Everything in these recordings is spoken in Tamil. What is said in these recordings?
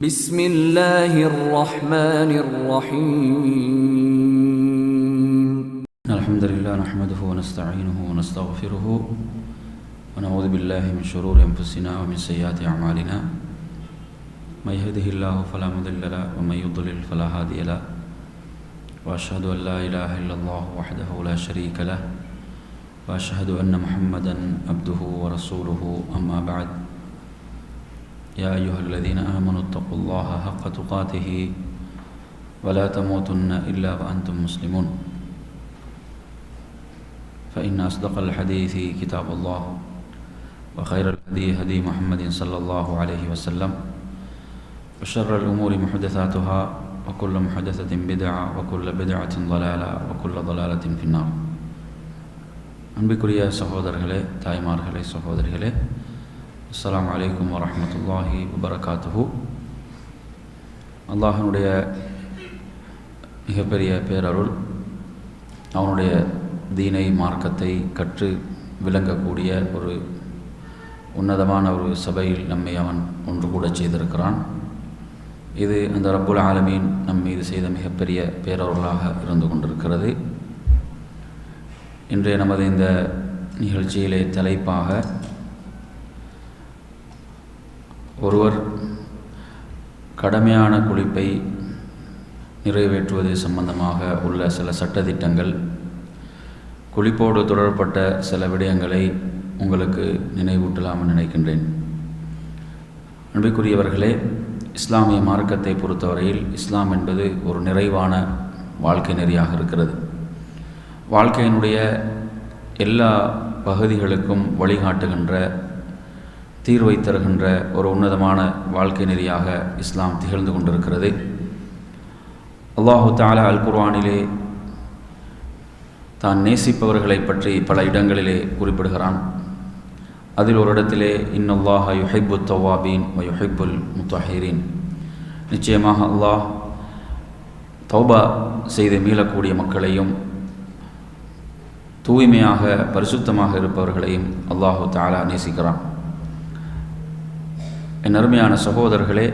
بسم الله الرحمن الرحيم الحمد لله نحمده ونستعينه ونستغفره ونعوذ بالله من شرور أنفسنا ومن سيئات أعمالنا من يهده الله فلا مضل له ومن يضلل فلا هادي له وأشهد أن لا إله إلا الله وحده لا شريك له وأشهد أن محمدا عبده ورسوله أما بعد يا أيها الذين آمنوا اتقوا الله حق تقاته ولا تموتن إلا وأنتم مسلمون فإن أصدق الحديث كتاب الله وخير الهدي هدي محمد صلى الله عليه وسلم وشر الأمور محدثاتها وكل محدثة بدعة وكل بدعة ضلالة وكل ضلالة في النار. அன்பிற்குரிய சகோதரர்களே, தாய்மார்களே, சகோதரிகளே, அஸ்ஸலாமு அலைக்கும் வரஹ்மத்துல்லாஹி வபரகாத்துஹு. அல்லாஹ்வுடைய மிகப்பெரிய பேரருள், அவனுடைய தீனை, மார்க்கத்தை கற்று விளங்கக்கூடிய ஒரு உன்னதமான ஒரு சபையில் நம்மை அவன் ஒன்று கூட செய்திருக்கிறான். இது அந்த ரப்புல் ஆலமீன் நம் மீது செய்த மிகப்பெரிய பேரருளாக இருந்து கொண்டிருக்கிறது. இன்றைய நமது இந்த நிகழ்ச்சியிலே தலைப்பாக ஒருவர் கடமையான குளிப்பை நிறைவேற்றுவது சம்பந்தமாக உள்ள சில சட்டதிட்டங்கள், குளிப்போடு தொடர்பட்ட சில விடயங்களை உங்களுக்கு நினைவூட்டலாம்னு நினைக்கின்றேன். அன்பிற்குரியவர்களே, இஸ்லாமிய மார்க்கத்தை பொறுத்தவரையில் இஸ்லாம் என்பது ஒரு நிறைவான வாழ்க்கை நெறியாக இருக்கிறது. வாழ்க்கையினுடைய எல்லா பகுதிகளுக்கும் வழிகாட்டுகின்ற, தீர்வை தருகின்ற ஒரு உன்னதமான வாழ்க்கை நெறியாக இஸ்லாம் திகழ்ந்து கொண்டிருக்கிறது. அல்லாஹு தஆலா அல் குர்ஆனிலே தான் நேசிப்பவர்களை பற்றி பல இடங்களிலே குறிப்பிடுகிறான். அதில் ஒரு இடத்திலே இன்னல்லாஹ யுஹிப்புத் தவ்வாபீன் வ யுஹிப்புல் முத்தஹிரீன், நிச்சயமாக அல்லாஹ் தௌபா செய்து மீளக்கூடிய மக்களையும் தூய்மையாக பரிசுத்தமாக இருப்பவர்களையும் அல்லாஹு தஆலா நேசிக்கிறான். என் அருமையான சகோதரர்களே,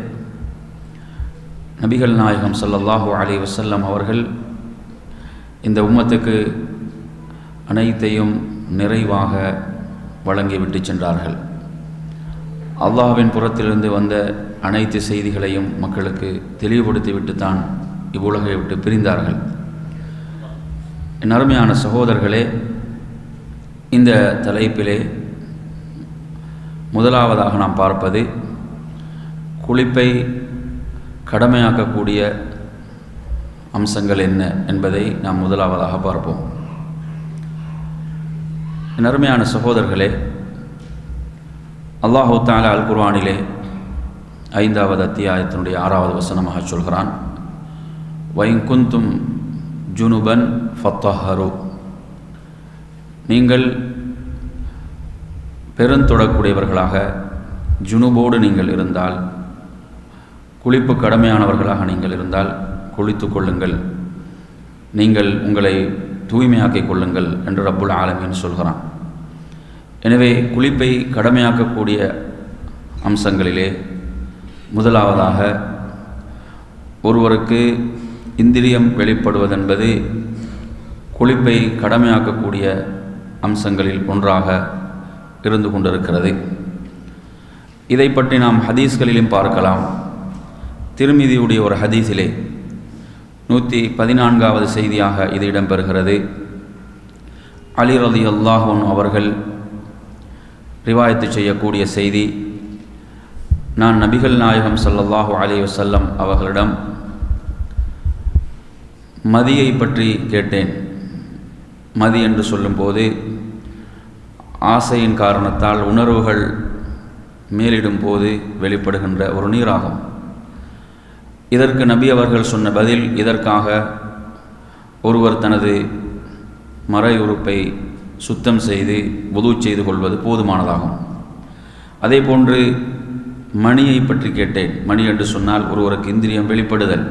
நபிகள் நாயகம் ஸல்லல்லாஹு அலைஹி வஸல்லம் அவர்கள் இந்த உம்மத்துக்கு அனைத்தையும் நிறைவாக வழங்கிவிட்டு சென்றார்கள். அல்லாஹ்வின் புறத்திலிருந்து வந்த அனைத்து செய்திகளையும் மக்களுக்கு தெளிவுபடுத்திவிட்டு தான் இவ்வுலகை விட்டு பிரிந்தார்கள். என் அருமையான சகோதரர்களே, இந்த தலைப்பிலே முதலாவதாக நாம் பார்ப்பது குளிப்பை கடமையாக்கக்கூடிய அம்சங்கள் என்ன என்பதை நாம் முதலாவதாக பார்ப்போம். என் அருமையான சகோதரர்களே, அல்லாஹு தஆலா அல் குர்ஆனிலே 5வது அத்தியாயத்தினுடைய 6வது வசனமாக சொல்கிறான், வஇன் குன்தும் ஜுனுபன் ஃபத்தஹரு, நீங்கள் பெருந்தொடக்கூடியவர்களாக ஜுனுபோடு நீங்கள் இருந்தால், குளிப்பு கடமையானவர்களாக நீங்கள் இருந்தால் குளித்து கொள்ளுங்கள், நீங்கள் உங்களை தூய்மையாக்கிக் கொள்ளுங்கள் என்று ரப்புல் ஆலமீன் சொல்கிறான். எனவே குளிப்பை கடமையாக்கக்கூடிய அம்சங்களிலே முதலாவதாக ஒருவருக்கு இந்திரியம் வெளிப்படுவதென்பது குளிப்பை கடமையாக்கக்கூடிய அம்சங்களில் ஒன்றாக இருந்து கொண்டிருக்கிறது. இதை பற்றி நாம் ஹதீஸ்களிலும் பார்க்கலாம். திர்மிதியுடைய ஒரு ஹதீஸிலே 114வது செய்தியாக இது இடம்பெறுகிறது. அலி ரலியல்லாஹு அன்ஹு அவர்கள் ரிவாயத்து செய்யக்கூடிய செய்தி, நான் நபிகள் நாயகம் ஸல்லல்லாஹு அலைஹி வஸல்லம் அவர்களிடம் மதியை பற்றி கேட்டேன். மதி என்று சொல்லும்போது ஆசையின் காரணத்தால் உணர்வுகள் மேலிடும் போது வெளிப்படுகின்ற ஒரு நீராகும். இதற்கு நபி அவர்கள் சொன்ன பதில், இதற்காக ஒருவர் தனது மறையுறுப்பை சுத்தம் செய்து வுது செய்து கொள்வது போதுமானதாகும். அதே போன்று மணியை பற்றி கேட்டேன். மணி என்று சொன்னால் ஒருவருக்கு இந்திரியம் வெளிப்படுதல்.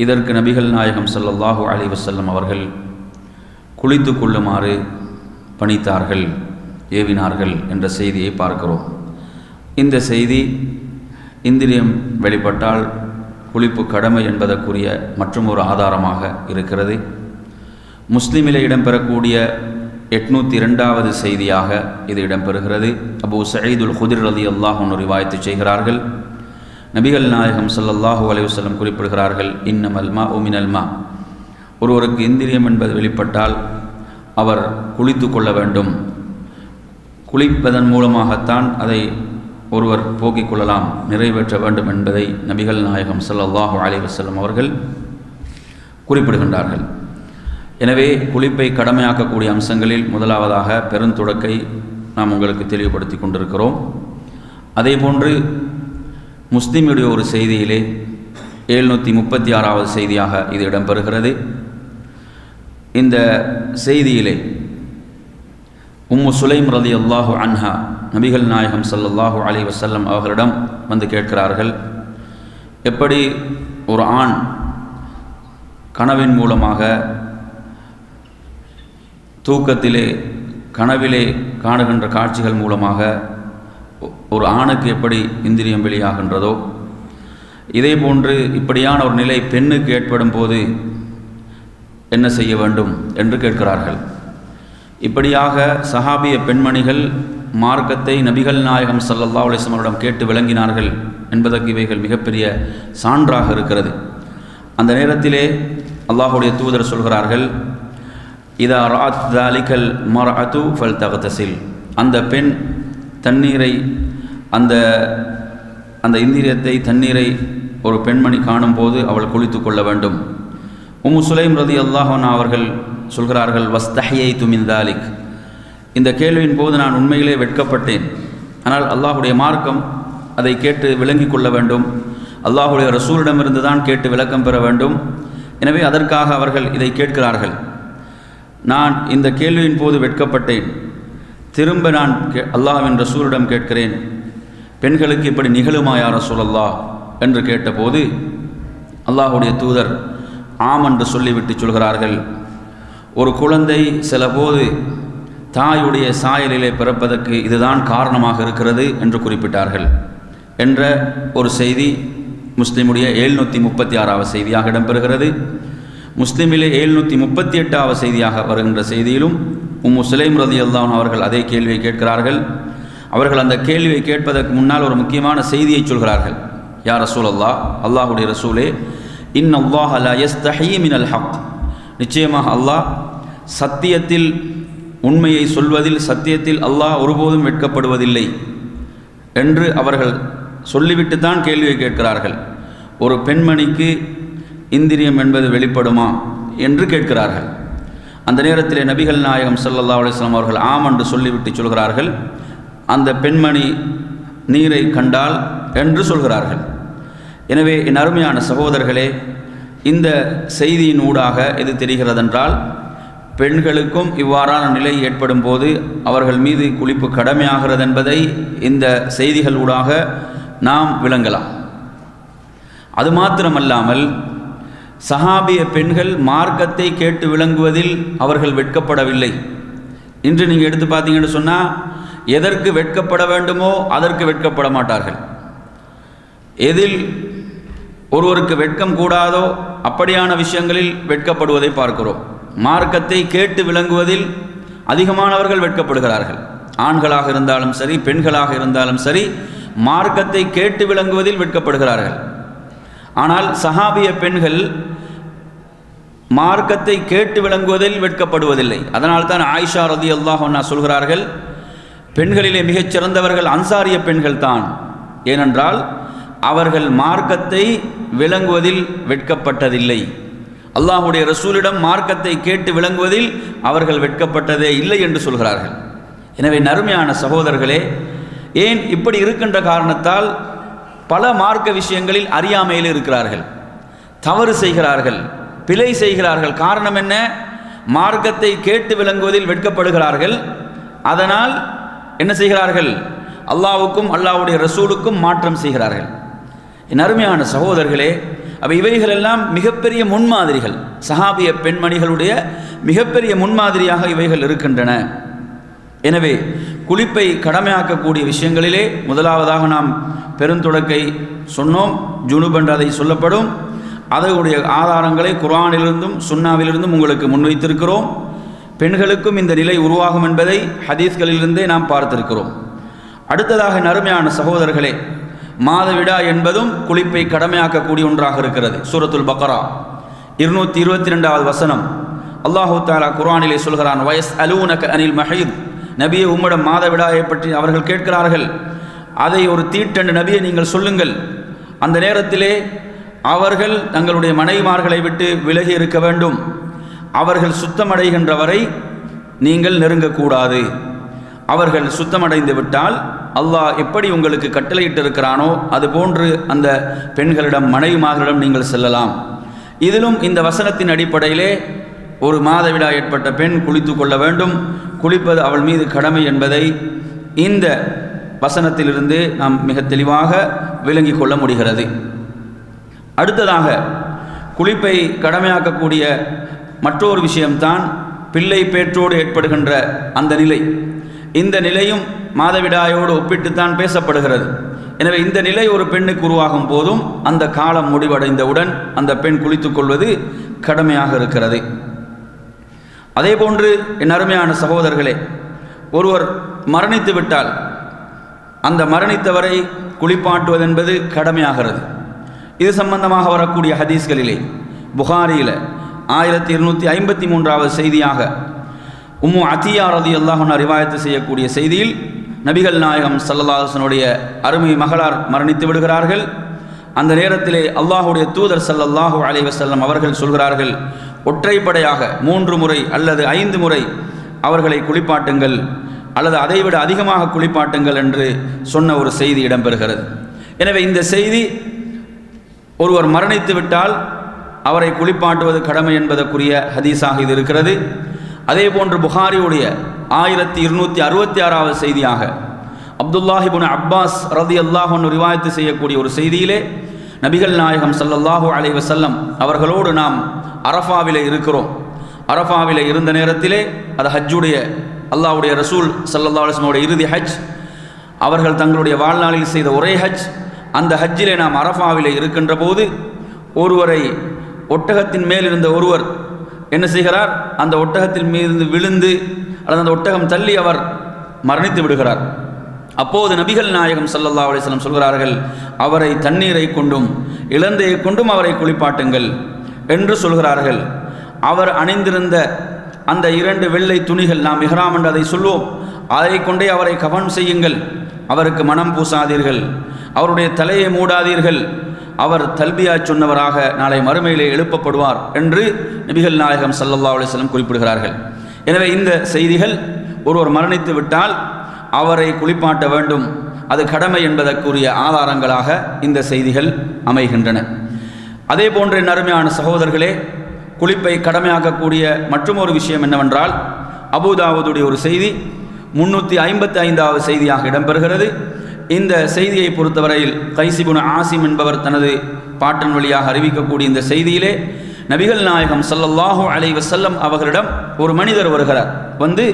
இதற்கு நபிகள் நாயகம் ஸல்லல்லாஹு அலைஹி வஸல்லம் அவர்கள் குளித்து கொள்ளுமாறு பணித்தார்கள், ஏவினார்கள் என்ற செய்தியை பார்க்கிறோம். இந்த செய்தி இந்திரியம் வெளிப்பட்டால் குளிப்பு கடமை என்பதற்குரிய மற்றும் ஒரு ஆதாரமாக இருக்கிறது. முஸ்லிமிலே இடம்பெறக்கூடிய 802வது செய்தியாக இது இடம்பெறுகிறது. அபூ சயீதுல் குத்ரி ரலியல்லாஹு அன்ஹு ரிவாயத்து செய்கிறார்கள். நபிகள் நாயகம் ஸல்லல்லாஹு அலைஹி வஸல்லம் குறிப்பிடுகிறார்கள், இன்னமல் மாஉ மினல் மா. ஒருவருக்கு இந்திரியம் என்பது வெளிப்பட்டால் அவர் குளித்து கொள்ள வேண்டும். குளிப்பதன் மூலமாகத்தான் அதை ஒருவர் போக்கிக் கொள்ளலாம், நிறைவேற்ற வேண்டும் என்பதை நபிகள் நாயகம் ஸல்லல்லாஹு அலைஹி வஸல்லம் அவர்கள் குறிப்பிடுகின்றார்கள். எனவே குளிப்பை கடமையாக்கக்கூடிய அம்சங்களில் முதலாவதாக பெருந்தொடக்கை நாம் உங்களுக்கு தெளிவுபடுத்தி கொண்டிருக்கிறோம். அதேபோன்று முஸ்லிமுடைய ஒரு செய்தியிலே 736வது செய்தியாக இது இடம்பெறுகிறது. இந்த செய்தியிலே உம்மு சுலைம் ரலியல்லாஹு அன்ஹா நபிகள் நாயகம் ஸல்லல்லாஹு அலைஹி வஸல்லம் அவர்களிடம் வந்து கேட்கிறார்கள், எப்படி ஒரு ஆண் கனவின் மூலமாக தூக்கத்திலே கனவிலே காணுகின்ற காட்சிகள் மூலமாக ஒரு ஆணுக்கு எப்படி இந்திரியம் வெளியாகின்றதோ இதே போன்று இப்படியான ஒரு நிலை பெண்ணுக்கு ஏற்படும் போது என்ன செய்ய வேண்டும் என்று கேட்கிறார்கள். இப்படியாக சஹாபிய பெண்மணிகள் மார்க்கத்தை நபிகள் நாயகம் ஸல்லல்லாஹு அலைஹி வஸல்லம் அவரிடம் கேட்டு விளங்கினார்கள் என்பதற்கு இவைகள் மிகப்பெரிய சான்றாக இருக்கிறது. அந்த நேரத்திலே அல்லாஹுடைய தூதர் சொல்கிறார்கள், இதா ராத் தாலிகல் மர்அத்து ஃபல்தக்தசில். அந்த பெண் தண்ணீரை அந்த இந்திரியத்தை தண்ணீரை ஒரு பெண்மணி காணும்போது அவள் குளித்து கொள்ள வேண்டும். உம்மு சுலைம் ரலியல்லாஹு அன்ஹா அவர்கள் சொல்கிறார்கள், வஸ்தஹ்யைது மின் தாலிக். இந்த கேள்வியின் போது நான் உண்மையிலே வெட்கப்பட்டேன். ஆனால் அல்லாஹுடைய மார்க்கம் அதை கேட்டு விளங்கி கொள்ள வேண்டும், அல்லாஹுடைய ரசூலிடமிருந்து தான் கேட்டு விளக்கம் பெற வேண்டும். எனவே அதற்காக அவர்கள் இதை கேட்கிறார்கள். நான் இந்த கேள்வியின் போது வெட்கப்பட்டேன். திரும்ப நான் அல்லாஹ்வின் ரசூலிடம் கேட்கிறேன், பெண்களுக்கு இப்படி நிகழுமா யா ரசூலல்லாஹ் என்று கேட்டபோது அல்லாஹுடைய தூதர் ஆம் என்று சொல்லிவிட்டு சொல்கிறார்கள், ஒரு குழந்தை சில போது தாயுடைய சாயலிலே பிறப்பதற்கு இதுதான் காரணமாக இருக்கிறது என்று குறிப்பிட்டார்கள் என்ற ஒரு செய்தி முஸ்லிமுடைய 736வது செய்தியாக இடம்பெறுகிறது. முஸ்லிமிலே 738வது செய்தியாக வருகின்ற செய்தியிலும் உம்மு சுலைம் ரலியல்லாஹு அன்ஹா அவர்கள் அதே கேள்வியை கேட்கிறார்கள். அவர்கள் அந்த கேள்வியை கேட்பதற்கு முன்னால் ஒரு முக்கியமான செய்தியை சொல்கிறார்கள். யா ரசூலல்லாஹ், அல்லாஹுடைய ரசூலே, இன்னல்லாஹ லா யஸ்தஹீ மினல் ஹக். நிச்சயமாக அல்லாஹ் சத்தியத்தில் உண்மையை சொல்வதில் சத்தியத்தில் அல்லாஹ் ஒருபோதும் வெட்கப்படுவதில்லை என்று அவர்கள் சொல்லிவிட்டு தான் கேள்வியை கேட்கிறார்கள். ஒரு பெண்மணிக்கு இந்திரியம் என்பது வெளிப்படுமா என்று கேட்கிறார்கள். அந்த நேரத்தில் நபிகள் நாயகம் ஸல்லல்லாஹு அலைஹி வஸல்லம் அவர்கள் ஆம் என்று சொல்லிவிட்டு சொல்கிறார்கள், அந்த பெண்மணி நீரை கண்டால் என்று சொல்கிறார்கள். எனவே என் அருமையான சகோதரர்களே, இந்த செய்தியின் ஊடாக எது தெரிகிறதென்றால், பெண்களுக்கும் இவ்வாறான நிலை ஏற்படும் போது அவர்கள் மீது குளிப்பு கடமையாகிறது என்பதை இந்த செய்திகள் ஊடாக நாம் விளங்கலாம். அது மாத்திரமல்லாமல் சஹாபிய பெண்கள் மார்க்கத்தை கேட்டு விளங்குவதில் அவர்கள் வெட்கப்படவில்லை. இன்று நீங்கள் எடுத்து பார்த்தீங்கன்னு சொன்னால், எதற்கு வெட்கப்பட வேண்டுமோ அதற்கு வெட்கப்பட மாட்டார்கள். எதில் ஒருவருக்கு வெட்கம் கூடாதோ அப்படியான விஷயங்களில் வெட்கப்படுவதை பார்க்கிறோம். மார்க்கத்தை கேட்டு விளங்குவதில் அதிகமானவர்கள் வெட்கப்படுகிறார்கள். ஆண்களாக இருந்தாலும் சரி, பெண்களாக இருந்தாலும் சரி, மார்க்கத்தை கேட்டு விளங்குவதில் வெட்கப்படுகிறார்கள். ஆனால் சஹாபிய பெண்கள் மார்க்கத்தை கேட்டு விளங்குவதில் வெட்கப்படுவதில்லை. அதனால் தான் ஆயிஷா ரலியல்லாஹு அன்ஹா சொல்கிறார்கள், பெண்களிலே மிகச் சிறந்தவர்கள் அன்சாரிய பெண்கள் தான். ஏனென்றால் அவர்கள் மார்க்கத்தை விளங்குவதில் வெட்கப்பட்டதில்லை. அல்லாஹுடைய ரசூலிடம் மார்க்கத்தை கேட்டு விளங்குவதில் அவர்கள் வெட்கப்பட்டதே இல்லை என்று சொல்கிறார்கள். எனவே நறுமையான சகோதரர்களே, ஏன் இப்படி இருக்கின்ற காரணத்தால் பல மார்க்க விஷயங்களில் அறியாமையில் இருக்கிறார்கள், தவறு செய்கிறார்கள், பிழை செய்கிறார்கள். காரணம் என்ன? மார்க்கத்தை கேட்டு விளங்குவதில் வெட்கப்படுகிறார்கள். அதனால் என்ன செய்கிறார்கள்? அல்லாஹ்வுக்கும் அல்லாஹ்வுடைய ரசூலுக்கும் மாற்றம் செய்கிறார்கள். என் அருமையான சகோதரர்களே, அப்போ இவைகளெல்லாம் மிகப்பெரிய முன்மாதிரிகள், சஹாபிய பெண்மணிகளுடைய மிகப்பெரிய முன்மாதிரியாக இவைகள் இருக்கின்றன. எனவே குளிப்பை கடமையாக்கக்கூடிய விஷயங்களிலே முதலாவதாக நாம் பெருந்தொடக்கை சொன்னோம். ஜுனுப் என்று அதை சொல்லப்படும். அதனுடைய ஆதாரங்களை குர்ஆனிலிருந்தும் சுன்னாவிலிருந்தும் உங்களுக்கு முன்வைத்திருக்கிறோம். பெண்களுக்கும் இந்த நிலை உருவாகும் என்பதை ஹதீஸ்களிலிருந்தே நாம் பார்த்திருக்கிறோம். அடுத்ததாக நறுமையான சகோதரர்களே, மாதவிடா என்பதும் குளிப்பை கடமையாக்கக்கூடிய ஒன்றாக இருக்கிறது. சூரத்துல் பக்ரா 222வது வசனம் அல்லாஹு தஆலா குர்ஆனிலே சொல்கிறான், வயஸ் அலூனக அனில் மஹீத், நபியே உம்மிடம் மாதவிடாயை பற்றி அவர்கள் கேட்கிறார்கள், அதை ஒரு தீட்டென்று நபியை நீங்கள் சொல்லுங்கள். அந்த நேரத்திலே அவர்கள் தங்களுடைய மனைவிமார்களை விட்டு விலகி இருக்க வேண்டும். அவர்கள் சுத்தமடைகின்ற வரை நீங்கள் நெருங்கக்கூடாது. அவர்கள் சுத்தமடைந்து விட்டால் அல்லாஹ் எப்படி உங்களுக்கு கட்டளையிட்டு இருக்கிறானோ அதுபோன்று அந்த பெண்களிடம் மனைவிமார்களிடம் நீங்கள் செல்லலாம். இதிலும் இந்த வசனத்தின் அடிப்படையிலே ஒரு மாதவிடா ஏற்பட்ட பெண் குளித்து கொள்ள வேண்டும். குளிப்பது அவள் மீது கடமை என்பதை இந்த வசனத்திலிருந்து நாம் மிக தெளிவாக விளங்கிக் கொள்ள முடிகிறது. அடுத்ததாக குளிப்பை கடமையாக்கக்கூடிய மற்றொரு விஷயம்தான் பிள்ளை பேற்றோடு ஏற்படுகின்ற அந்த நிலை. இந்த நிலையும் மாதவிடாயோடு ஒப்பிட்டுத்தான் பேசப்படுகிறது. எனவே இந்த நிலை ஒரு பெண்ணுக்கு உருவாகும் போதும் அந்த காலம் முடிவடைந்தவுடன் அந்த பெண் குளித்துக் கொள்வது கடமையாக இருக்கிறது. அதே போன்று என் அருமையான சகோதரர்களே, ஒருவர் மரணித்து விட்டால் அந்த மரணித்தவரை குளிப்பாட்டுவது என்பது கடமையாகிறது. இது சம்பந்தமாக வரக்கூடிய ஹதீஸ்களிலே புகாரியில் 1253வது செய்தியாக உம்மு அத்தியா ரலியல்லாஹு அன்ஹா ரிவாயத்து செய்யக்கூடிய செய்தியில் நபிகள் நாயகம் ஸல்லல்லாஹு அலைஹி வஸல்லம் அருமை மகளார் மரணித்து விடுகிறார்கள். அந்த நேரத்திலே அல்லாஹுடைய தூதர் ஸல்லல்லாஹு அலைஹி வஸல்லம் அவர்கள் சொல்கிறார்கள், ஒற்றைப்படையாக 3 முறை அல்லது 5 முறை அவர்களை குளிப்பாட்டுங்கள் அல்லது அதைவிட அதிகமாக குளிப்பாட்டுங்கள் என்று சொன்ன ஒரு செய்தி இடம்பெறுகிறது. எனவே இந்த செய்தி ஒருவர் மரணித்து விட்டால் அவரை குளிப்பாட்டுவது கடமை என்பதற்குரிய ஹதீஸாக இது இருக்கிறது. அதே போன்று புகாரியுடைய 1266வது செய்தியாக அப்துல்லாஹ் இப்னு அப்பாஸ் ரலியல்லாஹு அன்ஹு ரிவாயத்து செய்யக்கூடிய ஒரு செய்தியிலே நபிகள் நாயகம் ஸல்லல்லாஹு அலைஹி வஸல்லம் அவர்களோடு நாம் அரஃபாவிலே இருக்கிறோம். அரஃபாவிலே இருந்த நேரத்திலே அது ஹஜ்ஜுடைய அல்லாஹ்வுடைய ரசூல் ஸல்லல்லாஹு அலைஹி வஸல்லம் இறுதி ஹஜ், அவர்கள் தங்களுடைய வாழ்நாளில் செய்த ஒரே ஹஜ். அந்த ஹஜ்ஜிலே நாம் அரஃபாவிலே இருக்கின்ற போது ஒருவரை ஒட்டகத்தின் மேல் இருந்த ஒருவர் என்ன செய்கிறார், அந்த ஒட்டகத்தின் மீது விழுந்து அல்லது அந்த ஒட்டகம் தள்ளி அவர் மரணித்து விடுகிறார். அப்போது நபிகள் நாயகம் ஸல்லல்லாஹு அலைஹி வஸல்லம் சொல்கிறார்கள், அவரை தண்ணீரை கொண்டும் இலந்தையை கொண்டும் அவரை குளிப்பாட்டுங்கள் என்று சொல்கிறார்கள். அவர் அணிந்திருந்த அந்த 2 வெள்ளை துணிகள், நாம் இஹ்ராம் என்று அதை சொல்வோம், அதை கொண்டே அவரை கஃன் செய்யுங்கள். அவருக்கு மனம் பூசாதீர்கள், அவருடைய தலையை மூடாதீர்கள், அவர் தல்பியா சொன்னவராக நாளை மறுமையிலே எழுப்பப்படுவார் என்று நபிகள் நாயகம் ஸல்லல்லாஹு அலைஹி வஸல்லம் குறிப்பிடுகிறார்கள். எனவே இந்த செய்திகள் ஒருவர் மரணித்து விட்டால் அவரை குளிப்பாட்ட வேண்டும், அது கடமை என்பதற்குரிய ஆதாரங்களாக இந்த செய்திகள் அமைகின்றன. அதே போன்ற அருமையான சகோதரர்களே, குளிப்பை கடமையாக்கக்கூடிய மற்றொரு விஷயம் என்னவென்றால், அபூதாவுதுடைய ஒரு செய்தி 355வது செய்தியாக இடம்பெறுகிறது. இந்த செய்தியை பொறுத்தவரையில் கைஸ் இப்னு ஆசிம் என்பவர் தனது பாட்டன் வழியாக அறிவிக்கக்கூடிய இந்த செய்தியிலே நபிகள் நாயகம் ஸல்லல்லாஹு அலைஹி வஸல்லம் அவர்களிடம் ஒரு மனிதர் வருகிறார். வந்து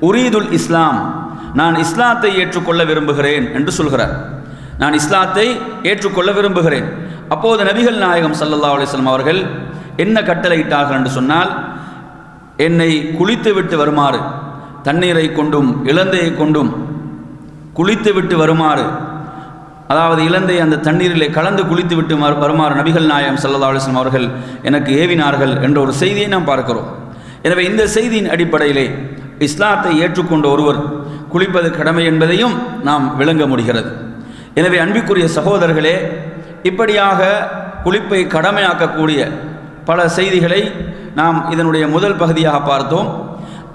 உரீதுல் இஸ்லாம், நான் இஸ்லாத்தை ஏற்றுக்கொள்ள விரும்புகிறேன் என்று சொல்கிறார். நான் இஸ்லாத்தை ஏற்றுக்கொள்ள விரும்புகிறேன். அப்போது நபிகள் நாயகம் ஸல்லல்லாஹு அலைஹி வஸல்லம் அவர்கள் என்ன கட்டளையிட்டார்கள் என்று சொன்னால், என்னை குளித்து விட்டு வருமாறு, தண்ணீரை கொண்டும் இலந்தையை கொண்டும் குளித்து விட்டு வருமாறு, அதாவது இலந்தை அந்த தண்ணீரிலே கலந்து குளித்து விட்டு வருமாறு நபிகள் நாயகம் ஸல்லல்லாஹு அலைஹி வஸல்லம் அவர்கள் எனக்கு ஏவினார்கள் என்ற ஒரு செய்தியை நாம் பார்க்கிறோம். எனவே இந்த செய்தியின் அடிப்படையிலே இஸ்லாத்தை ஏற்றுக்கொண்ட ஒருவர் குளிப்பது கடமை என்பதையும் நாம் விளங்க முடிகிறது. எனவே அன்பிற்குரிய சகோதரர்களே, இப்படியாக குளிப்பை கடமையாக்கக்கூடிய பல செய்திகளை நாம் இதனுடைய முதல் பகுதியாக பார்த்தோம்.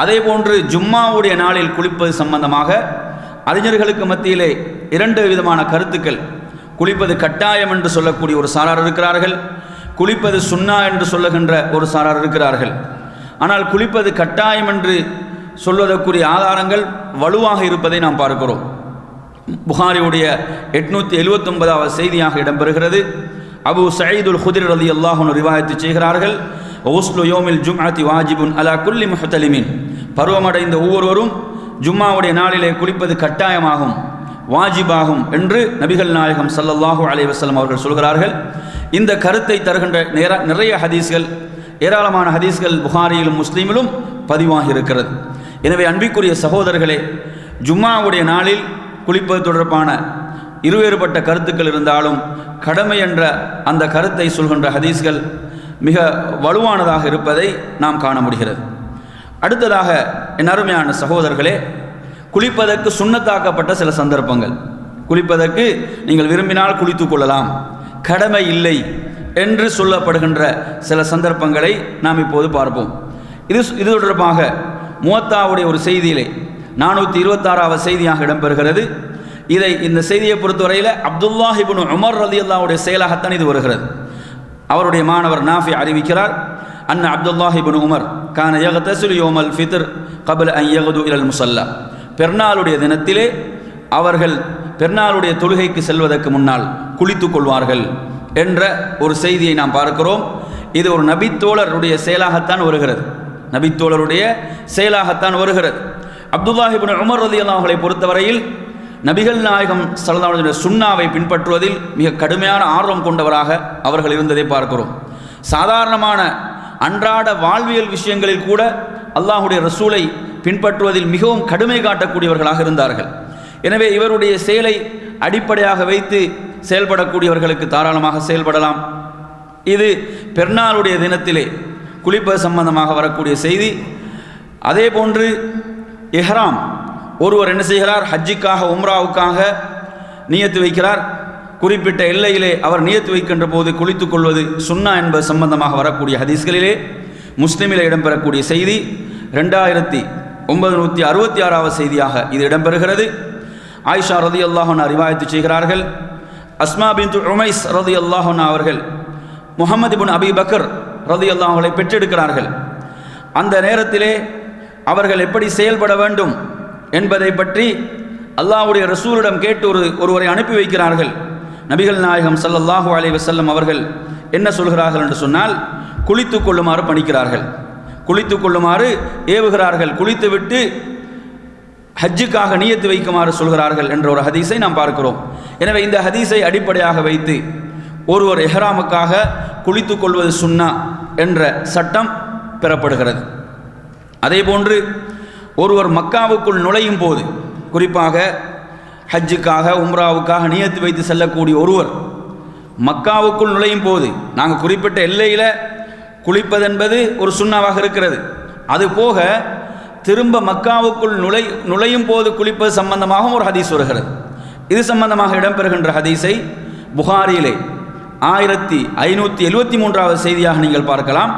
அதே போன்று ஜும்மாவுடைய நாளில் குளிப்பது சம்பந்தமாக அறிஞர்களுக்கு மத்தியிலே 2 விதமான கருத்துக்கள். குளிப்பது கட்டாயம் என்று சொல்லக்கூடிய ஒரு சாரார் இருக்கிறார்கள், குளிப்பது சுன்னா என்று சொல்லுகின்ற ஒரு சாரார் இருக்கிறார்கள். ஆனால் குளிப்பது கட்டாயம் என்று சொல்வதற்குரிய ஆதாரங்கள் வலுவாக இருப்பதை நாம் பார்க்கிறோம். புகாரியுடைய 879வது செய்தியாக இடம்பெறுகிறது. அபு சயீதுல் குத்ரி ரலியல்லாஹு அன்ஹு ரிவாயத்து செய்கிறார்கள், உஸ்லு யௌமில் ஜும்அத்தி வாஜிபுன் அலா குல்லி முஹ்தலிமின், பருவமடைந்த ஒவ்வொருவரும் ஜும்மாவுடைய நாளிலே குளிப்பது கட்டாயமாகும், வாஜிபாகும் என்று நபிகள் நாயகம் ஸல்லல்லாஹு அலைஹி வஸல்லம் அவர்கள் சொல்கிறார்கள். இந்த கருத்தை தருகின்ற நிறைய ஹதீஸ்கள், ஏராளமான ஹதீஸ்கள் புகாரியிலும் முஸ்லீமிலும் பதிவாகி இருக்கிறது. எனவே அன்பிற்குரிய சகோதரர்களே, ஜும்மாவுடைய நாளில் குளிப்பது தொடர்பான இருவேறுபட்ட கருத்துக்கள் இருந்தாலும் கடமை என்ற அந்த கருத்தை சொல்கின்ற ஹதீஸ்கள் மிக வலுவானதாக இருப்பதை நாம் காண முடிகிறது. அடுத்ததாக என் அருமையான சகோதரர்களே, குளிப்பதற்கு சுன்னத்தாக்கப்பட்ட சில சந்தர்ப்பங்கள். குளிப்பதற்கு நீங்கள் விரும்பினால் குளித்து கொள்ளலாம், கடமை இல்லை என்று சொல்லப்படுகின்ற சில சந்தர்ப்பங்களை நாம் இப்போது பார்ப்போம். இது தொடர்பாக முவத்தாவுடைய ஒரு செய்தியிலே 426வது செய்தியாக இடம்பெறுகிறது. இந்த செய்தியை பொறுத்தவரையில் அப்துல்லாஹ் இப்னு உமர் ரலியல்லாஹுடைய செயலாகத்தான் இது வருகிறது. அவருடைய மாணவர் நாஃபி அறிவிக்கிறார், அன்ன அப்துல்லாஹ் இப்னு உமர் கான யக்தஸிலு யௌமல் ஃபித்ர் கப்ல அன் யக்து இலல் முஸல்லா. பெருநாளுடைய தினத்திலே அவர்கள் பெருநாளுடைய தொழுகைக்கு செல்வதற்கு முன்னால் குளித்து கொள்வார்கள் என்ற ஒரு செய்தியை நாம் பார்க்கிறோம். இது ஒரு நபித்தோழருடைய செயலாகத்தான் வருகிறது, நபித்தோழருடைய செயலாகத்தான் வருகிறது. அப்துல்லாஹ் இப்னு உமர் ரலியல்லாஹு அன்ஹுவை பொறுத்தவரையில் நபிகள் நாயகம் ஸல்லல்லாஹு அலைஹி வஸல்லம் சுன்னாவை பின்பற்றுவதில் மிக கடுமையான ஆர்வம் கொண்டவராக அவர்கள் இருந்ததை பார்க்கிறோம். சாதாரணமான அன்றாட வாழ்வியல் விஷயங்களில் கூட அல்லாஹுடைய ரசூலை பின்பற்றுவதில் மிகவும் கடுமை காட்டக்கூடியவர்களாக இருந்தார்கள். எனவே இவருடைய செயலை அடிப்படையாக வைத்து செயல்படக்கூடியவர்களுக்கு தாராளமாக செயல்படலாம். இது பெருநாளுடைய தினத்திலே குளிப்பது சம்பந்தமாக வரக்கூடிய செய்தி. அதே போன்று இஹ்ராம், ஒருவர் என்ன செய்கிறார், ஹஜ்ஜுக்காக உம்ராவுக்காக நியத்து வைக்கிறார். குறிப்பிட்ட எல்லையிலே அவர் நியத்து வைக்கின்ற போது குளித்துக் கொள்வது சுன்னா என்பது சம்பந்தமாக வரக்கூடிய ஹதீஸ்களிலே முஸ்லிமிலே இடம்பெறக்கூடிய செய்தி 2966வது செய்தியாக இது இடம்பெறுகிறது. ஆயிஷா ரலியல்லாஹு அன்ஹா ரிவாயத்து செய்கிறார்கள், அஸ்மா பின்த் உமைஸ் ரலியல்லாஹு அன்ஹா அவர்கள் முஹம்மது இப்னு அபி பக்கர் ரலியல்லாஹு அன்ஹுவை பெற்றெடுக்கிறார்கள். அந்த நேரத்திலே அவர்கள் எப்படி செயல்பட வேண்டும் என்பதை பற்றி அல்லாஹ்வுடைய ரசூலிடம் கேட்டு ஒருவரை அனுப்பி வைக்கிறார்கள். நபிகள் நாயகம் ஸல்லல்லாஹு அலைஹி வஸல்லம் அவர்கள் என்ன சொல்கிறார்கள் என்று சொன்னால், குளித்து கொள்ளுமாறு பணிக்கிறார்கள், குளித்து கொள்ளுமாறு ஏவுகிறார்கள், குளித்துவிட்டு ஹஜ்ஜுக்காக நியத்து வைக்குமாறு சொல்கிறார்கள் என்ற ஒரு ஹதீஸை நாம் பார்க்கிறோம். எனவே இந்த ஹதீஸை அடிப்படையாக வைத்து ஒருவர் இஹ்ராமுக்காக குளித்து கொள்வது சுன்னா என்ற சட்டம் பெறப்படுகிறது. அதே போன்று ஒருவர் மக்காவுக்குள் நுழையும் போது, குறிப்பாக ஹஜ்ஜுக்காக உம்ராவுக்காக நியத்து வைத்து செல்லக்கூடிய ஒருவர் மக்காவுக்குள் நுழையும் போது, நாங்கள் குறிப்பிட்ட எல்லையில் குளிப்பதென்பது ஒரு சுன்னாவாக இருக்கிறது. அதுபோக திரும்ப மக்காவுக்குள் நுழையும் போது குளிப்பது சம்பந்தமாகவும் ஒரு ஹதீஸ் வருகிறது. இது சம்பந்தமாக இடம்பெறுகின்ற ஹதீஸை புகாரியிலே 1573வது செய்தியாக நீங்கள் பார்க்கலாம்.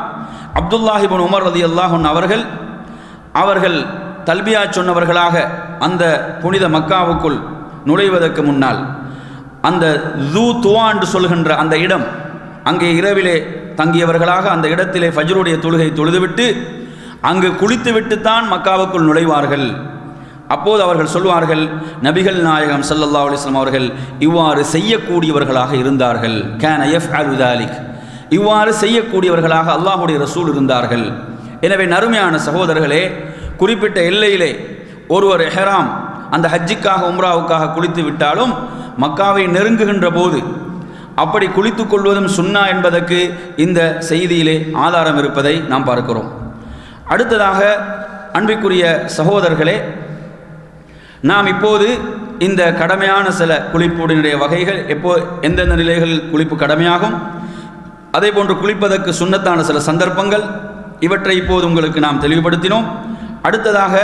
அப்துல்லாஹ் இப்னு உமர் ரலியல்லாஹு அன்ஹு அவர்கள் தல்பியா சொன்னவர்களாக அந்த புனித மக்காவுக்குள் நுழைவதற்கு முன்னால் அந்த ஜூ துவா என்று சொல்கின்ற அந்த இடம், அங்கே இரவிலே தங்கியவர்களாக அந்த இடத்திலே ஃபஜ்ருடைய தொழுகை தொழுதுவிட்டு அங்கு குளித்துவிட்டுத்தான் மக்காவுக்குள் நுழைவார்கள். அப்போது அவர்கள் சொல்வார்கள், நபிகள் நாயகம் ஸல்லல்லாஹு அலைஹி வஸல்லம் அவர்கள் இவ்வாறு செய்யக்கூடியவர்களாக இருந்தார்கள். கான யஃஅலு ذلك, இவ்வாறு செய்யக்கூடியவர்களாக அல்லாஹ்வுடைய ரசூல் இருந்தார்கள். எனவே நறுமையான சகோதரர்களே, குறிப்பிட்ட எல்லையிலே ஒருவர் இஹ்ராம் அந்த ஹஜ்ஜுக்காக உம்ராவுக்காக குளித்து விட்டாலும் மக்காவை நெருங்குகின்ற போது அப்படி குளித்து கொள்வதும் சுன்னா என்பதற்கு இந்த செய்தியிலே ஆதாரம் இருப்பதை நாம் பார்க்கிறோம். அடுத்ததாக அன்பிற்குரிய சகோதரர்களே, நாம் இப்போது இந்த கடமையான சில குளிப்புடைய வகைகள், எந்தெந்த நிலைகளில் குளிப்பு கடமையாகும், அதே போன்று குளிப்பதற்கு சுன்னத்தான சில சந்தர்ப்பங்கள், இவற்றை இப்போது உங்களுக்கு நாம் தெளிவுபடுத்தினோம். அடுத்ததாக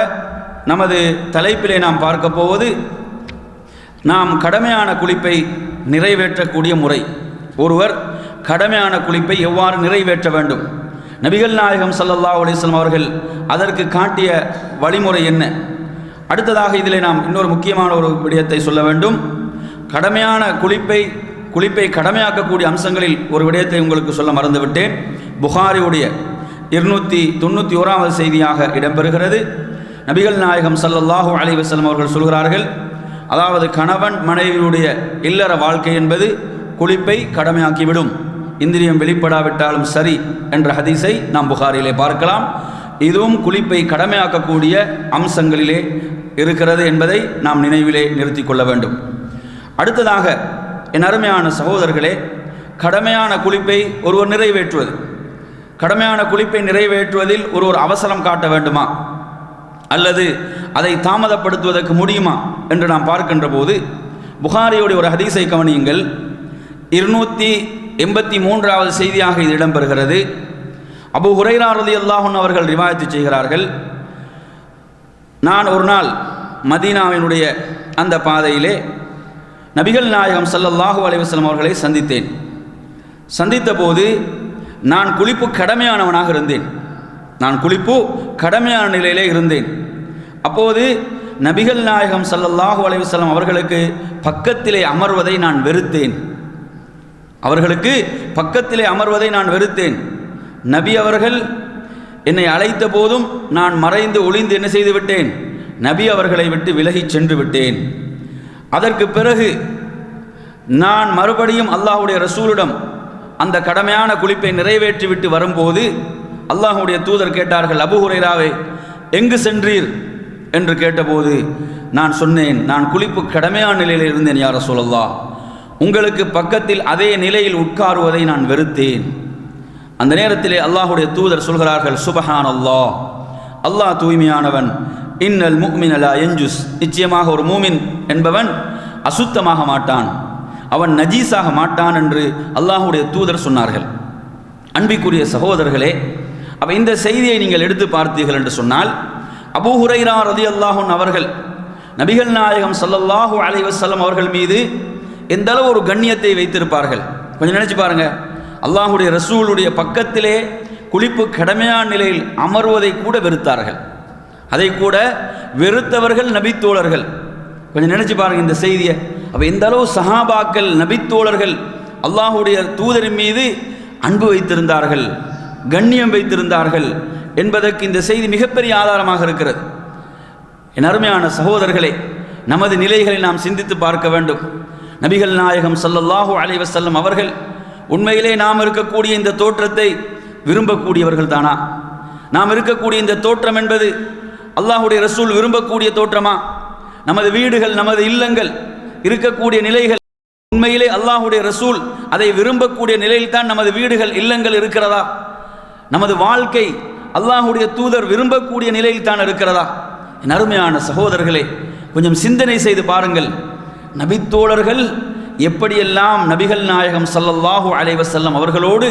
நமது தலைப்பிலே நாம் பார்க்க போவது, நாம் கடமையான குளிப்பை நிறைவேற்றக்கூடிய முறை. ஒருவர் கடமையான குளிப்பை எவ்வாறு நிறைவேற்ற வேண்டும், நபிகள் நாயகம் ஸல்லல்லாஹு அலைஹி வஸல்லம் அவர்கள் அதற்கு காட்டிய வழிமுறை என்ன. அடுத்ததாக இதிலே நாம் இன்னொரு முக்கியமான ஒரு விடயத்தை சொல்ல வேண்டும். கடமையான குளிப்பை கடமையாக்கக்கூடிய அம்சங்களில் ஒரு விடயத்தை உங்களுக்கு சொல்ல மறந்துவிட்டேன். புகாரியுடைய 291வது செய்தியாக இடம்பெறுகிறது. நபிகள் நாயகம் ஸல்லல்லாஹு அலைஹி வஸல்லம் அவர்கள் சொல்கிறார்கள், அதாவது கணவன் மனைவியுடைய இல்லற வாழ்க்கை என்பது குளிப்பை கடமையாக்கிவிடும், இந்திரியம் வெளிப்படாவிட்டாலும் சரி என்ற ஹதீஸை நாம் புகாரிலே பார்க்கலாம். இதுவும் குளிப்பை கடமையாக்கக்கூடிய அம்சங்களிலே இருக்கிறது என்பதை நாம் நினைவிலே நிறுத்தி கொள்ள வேண்டும். அடுத்ததாக என் அருமையான சகோதரர்களே, கடமையான குளிப்பை ஒருவர் நிறைவேற்றுவது, கடமையான குளிப்பை நிறைவேற்றுவதில் ஒருவர் அவசரம் காட்ட வேண்டுமா அல்லது அதை தாமதப்படுத்துவதற்கு முடியுமா என்று நாம் பார்க்கின்ற போது புகாரியுடைய ஒரு ஹதீஸை கவனியுங்கள். 283வது செய்தியாக இது இடம்பெறுகிறது. அபூ ஹுரைரா ரலியல்லாஹு அன்ஹு அவர்கள் ரிவாயத்து செய்கிறார்கள், நான் ஒரு நாள் மதீனாவினுடைய அந்த பாதையிலே நபிகள் நாயகம் ஸல்லல்லாஹு அலைஹி வஸல்லம் அவர்களை சந்தித்தேன். சந்தித்த போது நான் குளிப்பு கடமையானவனாக இருந்தேன். நான் குளிப்பு கடமையான நிலையிலே இருந்தேன். அப்போது நபிகள் நாயகம் ஸல்லல்லாஹு அலைஹி வஸல்லம் அவர்களுக்கு பக்கத்திலே அமர்வதை நான் வெறுத்தேன். அவர்களுக்கு பக்கத்திலே அமர்வதை நான் வெறுத்தேன். நபி அவர்கள் என்னை அழைத்த போதும் நான் மறைந்து ஒளிந்து என்ன செய்து விட்டேன், நபி அவர்களை விட்டு விலகி சென்று விட்டேன். அதற்கு பிறகு நான் மறுபடியும் அல்லாஹ்வுடைய ரசூலிடம் அந்த கடமையான குளிப்பை நிறைவேற்றி விட்டு வரும்போது அல்லாஹ்வுடைய தூதர் கேட்டார்கள், அபூ ஹுரைராவே எங்கு சென்றீர் என்று கேட்டபோது நான் சொன்னேன், நான் குளிப்பு கடமையான நிலையில் இருந்தேன் யா ரசூலல்லாஹ், உங்களுக்கு பக்கத்தில் அதே நிலையில் உட்காருவதை நான் வெறுத்தேன். அந்த நேரத்திலே அல்லாஹ்வுடைய தூதர் சொல்கிறார்கள், சுபஹானல்லாஹ், அல்லாஹ் தூய்மையானவன், இன்னல் முஃமின லா யன்ஜுஸ், நிச்சயமாக ஒரு மூமின் என்பவன் அசுத்தமாக மாட்டான், அவன் நஜீஸாக மாட்டான் என்று அல்லாஹ்வுடைய தூதர் சொன்னார்கள். அன்பிற்குரிய சகோதரர்களே, அப்போ இந்த செய்தியை நீங்கள் எடுத்து பார்த்தீர்கள் என்று சொன்னால் அபூ ஹுரைரா ரலியல்லாஹு அன்ஹு அவர்கள் நபிகள் நாயகம் ஸல்லல்லாஹு அலைஹி வஸல்லம் அவர்கள் மீது எந்த அளவு ஒரு கண்ணியத்தை வைத்திருப்பார்கள். கொஞ்சம் நினைச்சு பாருங்க, அல்லாஹ்வுடைய ரசூலுடைய பக்கத்திலே குளிப்பு கடமையான நிலையில் அமர்வதை கூட வெறுத்தார்கள். அதை கூட வெறுத்தவர்கள் நபித்தோழர்கள். கொஞ்சம் நினைச்சு பாருங்க இந்த செய்தியை. அப்போ எந்த அளவு சஹாபாக்கள் நபித்தோழர்கள் அல்லாஹ்வுடைய தூதரின் மீது அன்பு வைத்திருந்தார்கள், கண்ணியம் வைத்திருந்தார்கள் என்பதற்கு இந்த செய்தி மிகப்பெரிய ஆதாரமாக இருக்கிறது. என் அருமையான சகோதரர்களே, நமது நிலைகளை நாம் சிந்தித்து பார்க்க வேண்டும். நபிகள் நாயகம் ஸல்லல்லாஹு அலைஹி வஸல்லம் அவர்கள் உண்மையிலே நாம் இருக்கக்கூடிய இந்த தோற்றத்தை விரும்பக்கூடியவர்கள் தானா? நாம் இருக்கக்கூடிய இந்த தோற்றம் என்பது அல்லாஹ்வுடைய ரசூல் விரும்பக்கூடிய தோற்றமா? நமது வீடுகள், நமது இல்லங்கள் இருக்கக்கூடிய நிலைகள் உண்மையிலே அல்லாஹ்வுடைய ரசூல் அதை விரும்பக்கூடிய நிலையில் தான் நமது வீடுகள், இல்லங்கள் இருக்கிறதா? நமது வாழ்க்கை அல்லாஹ்வுடைய தூதர் விரும்பக்கூடிய நிலையில் தான் இருக்கிறதா? என் அருமையான சகோதரர்களே, கொஞ்சம் சிந்தனை செய்து பாருங்கள். நபித்தோழர்கள் எப்படியெல்லாம் நபிகள் நாயகம் ஸல்லல்லாஹு அலைஹி வஸல்லம் அவர்களோடு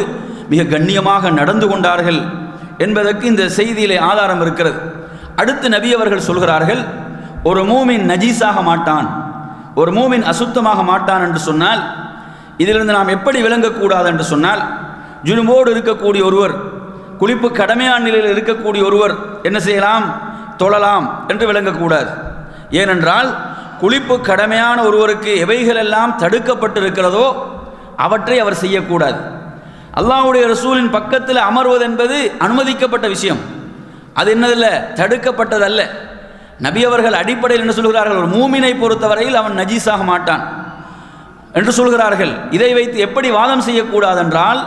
மிக கண்ணியமாக நடந்து கொண்டார்கள் என்பதற்கு இந்த செய்தியிலே ஆதாரம் இருக்கிறது. அடுத்து நபி அவர்கள் சொல்கிறார்கள், ஒரு மூமின் நஜீஸாக மாட்டான், ஒரு மூமின் அசுத்தமாக மாட்டான் என்று சொன்னால் இதிலிருந்து நாம் எப்படி விளங்கக்கூடாது என்று சொன்னால், ஜுனுபோடு இருக்கக்கூடிய ஒருவர், குளிப்பு கடமையான நிலையில் இருக்கக்கூடிய ஒருவர் என்ன செய்யலாம், தொழலாம் என்று விளங்கக்கூடாது. ஏனென்றால் குளிப்பு கடமையான ஒருவருக்கு எவைகளெல்லாம் தடுக்கப்பட்டிருக்கிறதோ அவற்றை அவர் செய்யக்கூடாது. அல்லாஹ்வுடைய ரசூலின் பக்கத்தில் அமர்வது என்பது அனுமதிக்கப்பட்ட விஷயம், அது என்னதில்ல, தடுக்கப்பட்டதல்ல. நபி அவர்கள் அடிப்படையில் என்ன சொல்கிறார்கள், ஒரு மூமினை பொறுத்தவரையில் அவன் நஜீஸாக மாட்டான் என்று சொல்கிறார்கள். இதை வைத்து எப்படி வாதம் செய்யக்கூடாது என்றால்,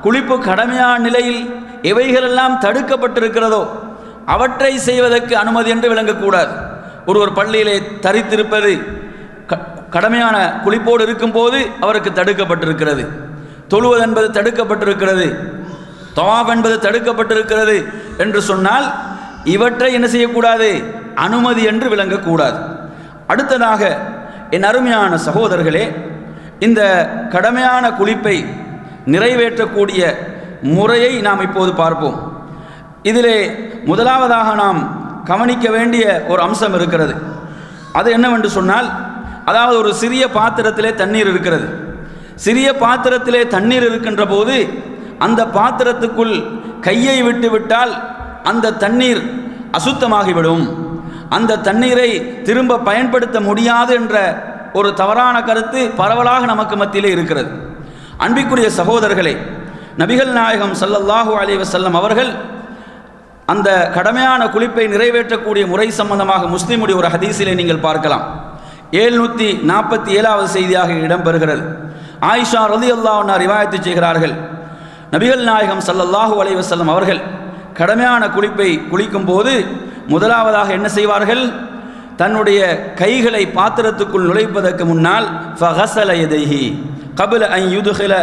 குளிப்பு கடமையான நிலையில் எவைகளெல்லாம் தடுக்கப்பட்டிருக்கிறதோ அவற்றை செய்வதற்கு அனுமதி என்று விளங்கக்கூடாது. ஒருவர் பள்ளியிலே தரித்திருப்பது கடமையான குளிப்போடு இருக்கும்போது அவருக்கு தடுக்கப்பட்டிருக்கிறது, தொழுவது என்பது தடுக்கப்பட்டிருக்கிறது, தவாப் என்பது தடுக்கப்பட்டிருக்கிறது என்று சொன்னால் இவற்றை என்ன செய்யக்கூடாது, அனுமதி என்று விளங்கக்கூடாது. அடுத்ததாக என் அருமையான சகோதரர்களே, இந்த கடமையான குளிப்பை நிறைவேற்றக்கூடிய முறையை நாம் இப்போது பார்ப்போம். இதிலே முதலாவதாக நாம் கவனிக்க வேண்டிய ஒரு அம்சம் இருக்கிறது. அது என்னவென்று சொன்னால், அதாவது ஒரு சிறிய பாத்திரத்திலே தண்ணீர் இருக்கிறது. சிறிய பாத்திரத்திலே தண்ணீர் இருக்கின்ற போது அந்த பாத்திரத்துக்குள் கையை விட்டு விட்டால் அந்த தண்ணீர் அசுத்தமாகிவிடும், அந்த தண்ணீரை திரும்ப பயன்படுத்த முடியாது என்ற ஒரு தவறான கருத்து பரவலாக நமக்கு மத்தியிலே இருக்கிறது. அன்பிற்குரிய சகோதரர்களே, நபிகள் நாயகம் ஸல்லல்லாஹு அலைஹி வஸல்லம் அவர்கள் அந்த கடமையான குளிப்பை நிறைவேற்றக்கூடிய முறை சம்பந்தமாக முஸ்லிமுடைய ஒரு ஹதீஸிலே நீங்கள் பார்க்கலாம். 747வது செய்தியாக இடம்பெறுகிறது. ஆயிஷா ரலியல்லாஹு அன்ஹா ரிவாயத்து செய்கிறார்கள், நபிகள் நாயகம் ஸல்லல்லாஹு அலைஹி வஸல்லம் அவர்கள் கடமையான குளிப்பை குளிக்கும் போது முதலாவதாக என்ன செய்வார்கள், தன்னுடைய கைகளை பாத்திரத்துக்குள் நுழைப்பதற்கு முன்னால் ஃபகஸல யதைஹி கப்ல அன் யுத்கில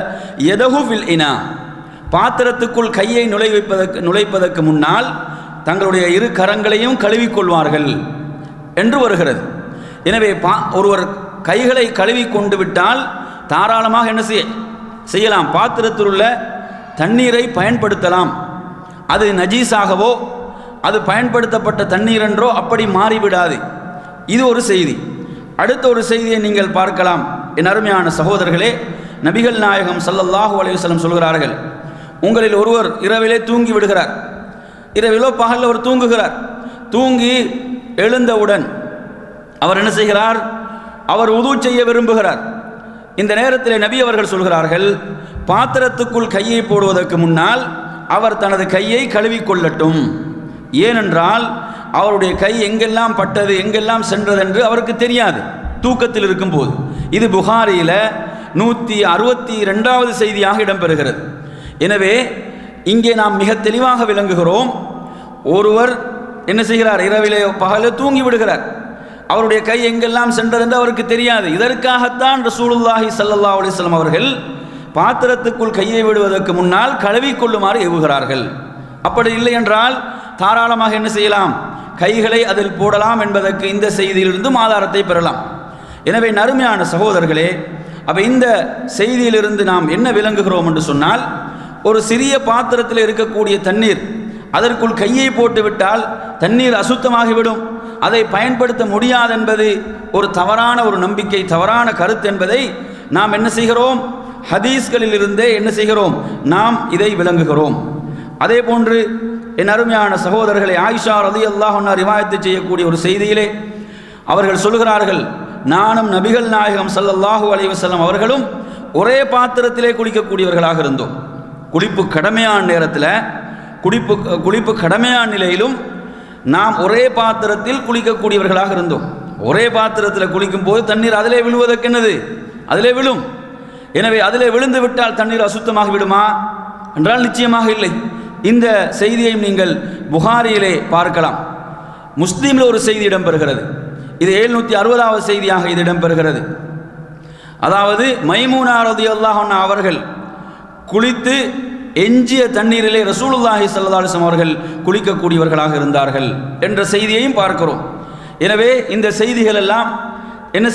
யதஹு ஃபில் இனா, பாத்திரத்துக்குள் கையை நுழைப்பதற்கு முன்னால் தங்களுடைய இரு கரங்களையும் கழுவிக்கொள்வார்கள் என்று வருகிறது. எனவே ஒருவர் கைகளை கழுவி கொண்டு விட்டால் தாராளமாக என்ன செய்யலாம், பாத்திரத்தில் உள்ள தண்ணீரை பயன்படுத்தலாம். அது நஜீஸாகவோ அது பயன்படுத்தப்பட்ட தண்ணீர் என்றோ அப்படி மாறிவிடாது. இது ஒரு செய்தி. அடுத்த ஒரு செய்தியை நீங்கள் பார்க்கலாம். என் அருமையான சகோதரர்களே, நபிகள் நாயகம் ஸல்லல்லாஹு அலைஹி வஸல்லம் சொல்கிறார்கள், உங்களில் ஒருவர் இரவிலே தூங்கி விடுகிறார், இரவிலோ பகலில் அவர் தூங்குகிறார். தூங்கி எழுந்தவுடன் அவர் என்ன செய்கிறார், அவர் உது செய்ய விரும்புகிறார். இந்த நேரத்தில் நபி அவர்கள் சொல்கிறார்கள், பாத்திரத்துக்குள் கையை போடுவதற்கு முன்னால் அவர் தனது கையை கழுவிக்கொள்ளட்டும். ஏனென்றால் அவருடைய கை எங்கெல்லாம் பட்டது எங்கெல்லாம் சென்றது என்று அவருக்கு தெரியாது தூக்கத்தில் இருக்கும்போது. இது புகாரியில் 162வது செய்தியாக இடம்பெறுகிறது. எனவே இங்கே நாம் மிக தெளிவாக விளங்குகிறோம், ஒருவர் என்ன செய்கிறார், இரவிலே பகலே தூங்கி விடுகிறார், அவருடைய கை எங்கெல்லாம் சென்றது என்று அவருக்கு தெரியாது. இதற்காகத்தான் ரசூலுல்லாஹி ஸல்லல்லாஹு அலைஹி வஸல்லம் அவர்கள் பாத்திரத்துக்குள் கையை விடுவதற்கு முன்னால் கழுவிக்கொள்ளுமாறு ஏவுகிறார்கள். அப்படி இல்லை என்றால் தாராளமாக என்ன செய்யலாம், கைகளை அதில் போடலாம் என்பதற்கு இந்த செய்தியிலிருந்தும் ஆதாரத்தை பெறலாம். எனவே நறுமையான சகோதரர்களே, அப்போ இந்த செய்தியிலிருந்து நாம் என்ன விளங்குகிறோம் என்று சொன்னால், ஒரு சிறிய பாத்திரத்தில் இருக்கக்கூடிய தண்ணீர் அதற்குள் கையை போட்டுவிட்டால் தண்ணீர் அசுத்தமாகிவிடும், அதை பயன்படுத்த முடியாது என்பது ஒரு தவறான ஒரு நம்பிக்கை, தவறான கருத்து என்பதை நாம் என்ன செய்கிறோம், ஹதீஸ்களில் இருந்தே என்ன செய்கிறோம், நாம் இதை விளங்குகிறோம். அதே போன்று என் அருமையான சகோதரர்களை, ஆயிஷா ரலியல்லாஹு அன்ஹா ரிவாயத்து செய்யக்கூடிய ஒரு செய்தியிலே அவர்கள் சொல்கிறார்கள், நானும் நபிகள் நாயகம் ஸல்லல்லாஹு அலைஹி வஸல்லம் அவர்களும் ஒரே பாத்திரத்திலே குளிக்கக்கூடியவர்களாக இருந்தோம். குளிப்பு கடமையான நேரத்தில், குளிப்பு கடமையான நிலையிலும் நாம் ஒரே பாத்திரத்தில் குளிக்கக்கூடியவர்களாக இருந்தோம். ஒரே பாத்திரத்தில் குளிக்கும் போது தண்ணீர் அதிலே விழுவதற்கு என்னது, அதிலே விழும். எனவே அதிலே விழுந்து விட்டால் தண்ணீர் அசுத்தமாகி விடுமா என்றால் நிச்சயமாக இல்லை. இந்த செய்தியை நீங்கள் புகாரியிலே பார்க்கலாம். முஸ்லீமில் ஒரு செய்தி இடம்பெறுகிறது. இது 760வது செய்தியாக இது இடம்பெறுகிறது. அதாவது மைமூனா ரலியல்லாஹு அன்ஹா அவர்கள் குளித்து எஞ்சிய தண்ணீரிலே ரசூலுல்லாஹி ஸல்லல்லாஹு அலைஹி வஸல்லம் அவர்கள் குளிக்கக்கூடியவர்களாக இருந்தார்கள் என்ற செய்தியையும் பார்க்கிறோம். எனவே இந்த செய்திகள் எல்லாம் என்ன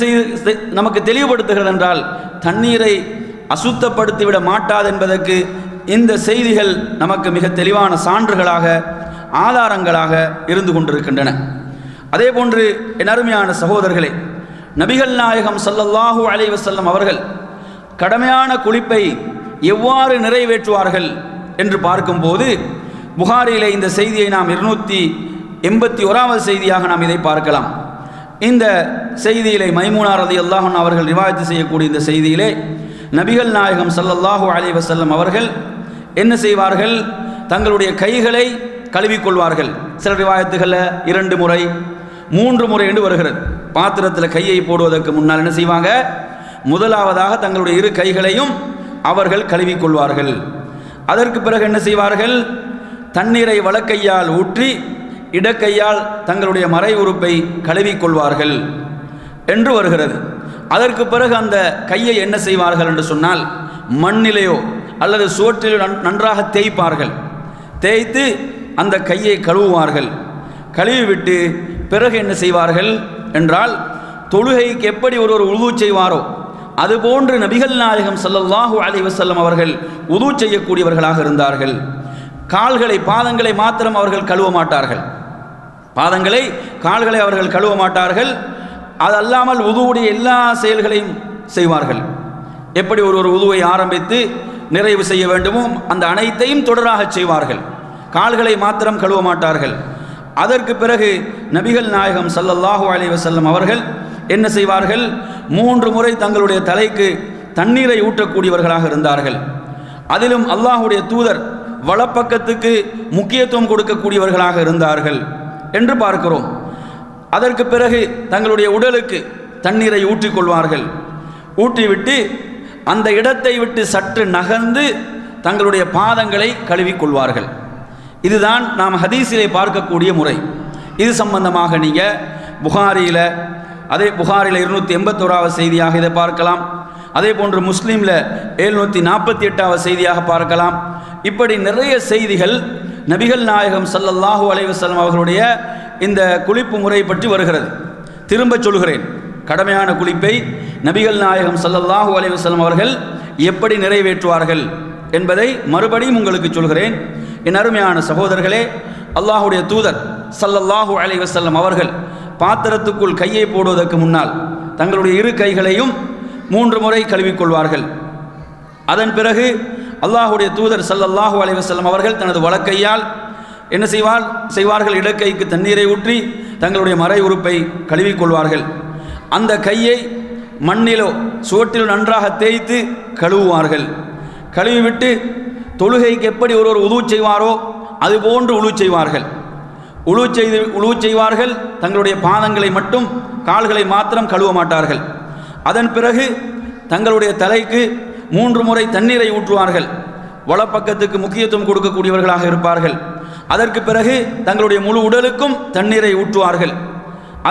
நமக்கு தெளிவுபடுத்துகிறது என்றால், தண்ணீரை அசுத்தப்படுத்திவிட மாட்டாது என்பதற்கு இந்த செய்திகள் நமக்கு மிக தெளிவான சான்றுகளாக, ஆதாரங்களாக இருந்து கொண்டிருக்கின்றன. அதே போன்று என் அருமையான சகோதரர்களே, நபிகள் நாயகம் ஸல்லல்லாஹு அலைஹி வஸல்லம் அவர்கள் கடமையான குளிப்பை எவ்வாறு நிறைவேற்றுவார்கள் என்று பார்க்கும்போது, புகாரியிலே இந்த செய்தியை நாம் 281வது செய்தியாக நாம் இதை பார்க்கலாம். இந்த செய்தியிலே மைமூனா ரலியல்லாஹு அன்ஹா அவர்கள் ரிவாயத்து செய்யக்கூடிய இந்த செய்தியிலே நபிகள் நாயகம் ஸல்லல்லாஹு அலைஹி வஸல்லம் அவர்கள் என்ன செய்வார்கள், தங்களுடைய கைகளை கழுவிக்கொள்வார்கள். சில ரிவாயத்துகளில் 2 முறை 3 முறை என்று வருகிறது. பாத்திரத்தில் கையை போடுவதற்கு முன்னால் என்ன செய்வாங்க, முதலாவதாக தங்களுடைய இரு கைகளையும் அவர்கள் கழுவிக்கொள்வார்கள். அதற்கு பிறகு என்ன செய்வார்கள், தண்ணீரை வலக்கையால் ஊற்றி இடக்கையால் தங்களுடைய மறை உறுப்பை கழுவிக்கொள்வார்கள் என்று வருகிறது. அதற்கு பிறகு அந்த கையை என்ன செய்வார்கள் என்று சொன்னால், மண்ணிலேயோ அல்லது சோற்றிலோ நன்றாக தேய்ப்பார்கள். தேய்த்து அந்த கையை கழுவுவார்கள். கழுவிவிட்டு பிறகு என்ன செய்வார்கள் என்றால், தொழுகைக்கு எப்படி ஒருவர் உது செய்வாரோ அதுபோன்று நபிகள் நாயகம் ஸல்லல்லாஹு அலைஹி வஸல்லம் அவர்கள் உது செய்யக்கூடியவர்களாக இருந்தார்கள். கால்களை, பாதங்களை மாத்திரம் அவர்கள் கழுவ மாட்டார்கள். கால்களை அவர்கள் கழுவ மாட்டார்கள். அது அல்லாமல் உதுவுடைய எல்லா செயல்களையும் செய்வார்கள். எப்படி ஒரு உதுவை ஆரம்பித்து நிறைவு செய்ய வேண்டுமோ அந்த அனைத்தையும் தொடராக செய்வார்கள். கால்களை மாத்திரம் கழுவ மாட்டார்கள். அதற்கு பிறகு நபிகள் நாயகம் ஸல்லல்லாஹு அலைஹி வஸல்லம் அவர்கள் என்ன செய்வார்கள், 3 முறை தங்களுடைய தலைக்கு தண்ணீரை ஊற்றக்கூடியவர்களாக இருந்தார்கள். அதிலும் அல்லாஹுடைய தூதர் வலப்பக்கத்துக்கு முக்கியத்துவம் கொடுக்கக்கூடியவர்களாக இருந்தார்கள் என்று பார்க்கிறோம். அதற்கு பிறகு தங்களுடைய உடலுக்கு தண்ணீரை ஊற்றிக்கொள்வார்கள். ஊற்றிவிட்டு அந்த இடத்தை விட்டு சற்று நகர்ந்து தங்களுடைய பாதங்களை கழுவிக்கொள்வார்கள். இதுதான் நாம் ஹதீஸிலே பார்க்கக்கூடிய முறை. இது சம்பந்தமாக நீங்கள் புகாரியில், அதே புகாரில் 281வது செய்தியாக இதை பார்க்கலாம். அதே போன்று முஸ்லீமில் 748வது செய்தியாக பார்க்கலாம். இப்படி நிறைய செய்திகள் நபிகள் நாயகம் ஸல்லல்லாஹு அலைஹி வஸல்லம் அவர்களுடைய இந்த குளிப்பு முறை பற்றி வருகிறது. திரும்ப சொல்கிறேன், கடமையான குளிப்பை நபிகள் நாயகம் ஸல்லல்லாஹு அலைஹி வஸல்லம் அவர்கள் எப்படி நிறைவேற்றுவார்கள் என்பதை மறுபடியும் உங்களுக்கு சொல்கிறேன். என் அருமையான சகோதரர்களே, அல்லாஹுடைய தூதர் ஸல்லல்லாஹு அலைஹி வஸல்லம் அவர்கள் பாத்திரத்துக்குள் கையை போடுவதற்கு முன்னால் தங்களுடைய இரு கைகளையும் 3 முறை கழுவிக்கொள்வார்கள். அதன் பிறகு அல்லாஹுடைய தூதர் ஸல்லல்லாஹு அலைஹி வஸல்லம் அவர்கள் தனது வலக்கையால் என்ன செய்வார்கள்? இடக்கைக்கு தண்ணீரை ஊற்றி தங்களுடைய மறை உறுப்பை கழுவிக்கொள்வார்கள். அந்த கையை மண்ணிலோ சுவற்றிலோ நன்றாக தேய்த்து கழுவுவார்கள். கழுவிவிட்டு தொழுகைக்கு எப்படி ஒருவர் உது செய்வாரோ அதுபோன்று உழு செய்வார்கள். உழு செய்வார்கள். தங்களுடைய பாதங்களை மட்டும், கால்களை மாத்திரம் கழுவ மாட்டார்கள். அதன் பிறகு தங்களுடைய தலைக்கு 3 முறை தண்ணீரை ஊற்றுவார்கள். வலப்பக்கத்துக்கு முக்கியத்துவம் கொடுக்கக்கூடியவர்களாக இருப்பார்கள். அதற்கு பிறகு தங்களுடைய முழு உடலுக்கும் தண்ணீரை ஊற்றுவார்கள்.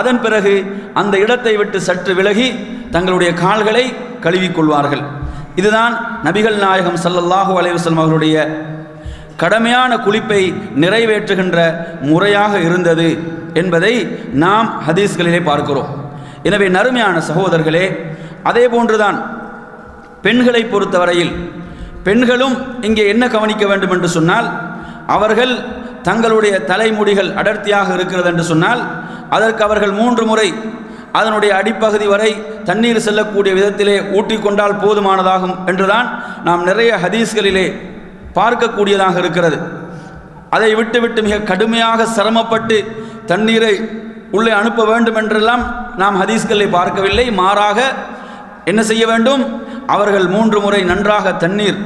அதன் பிறகு அந்த இடத்தை விட்டு சற்று விலகி தங்களுடைய கால்களை கழுவிக்கொள்வார்கள். இதுதான் நபிகள் நாயகம் ஸல்லல்லாஹு அலைஹி வஸல்லம் அவர்களுடைய கடமையான குளிப்பை நிறைவேற்றுகின்ற முறையாக இருந்தது என்பதை நாம் ஹதீஸ்களிலே பார்க்கிறோம். எனவே நறுமையான சகோதரர்களே, அதே போன்றுதான் பெண்களை பொறுத்தவரையில் பெண்களும் இங்கே என்ன கவனிக்க வேண்டும் என்று சொன்னால், அவர்கள் தங்களுடைய தலைமுடிகள் அடர்த்தியாக இருக்கிறது என்று சொன்னால் அதற்கு அவர்கள் 3 முறை அதனுடைய அடிப்பகுதி வரை தண்ணீர் செல்லக்கூடிய விதத்திலே ஊற்றிக்கொண்டால் போதுமானதாகும் என்றுதான் நாம் நிறைய ஹதீஸ்களிலே பார்க்கக்கூடியதாக இருக்கிறது. அதை விட்டுவிட்டு மிக கடுமையாக சிரமப்பட்டு தண்ணீரை உள்ளே அனுப்ப வேண்டும் என்றெல்லாம் நாம் ஹதீஸ்களை பார்க்கவில்லை. மாறாக என்ன செய்ய வேண்டும்? அவர்கள் 3 முறை நன்றாக தண்ணீர்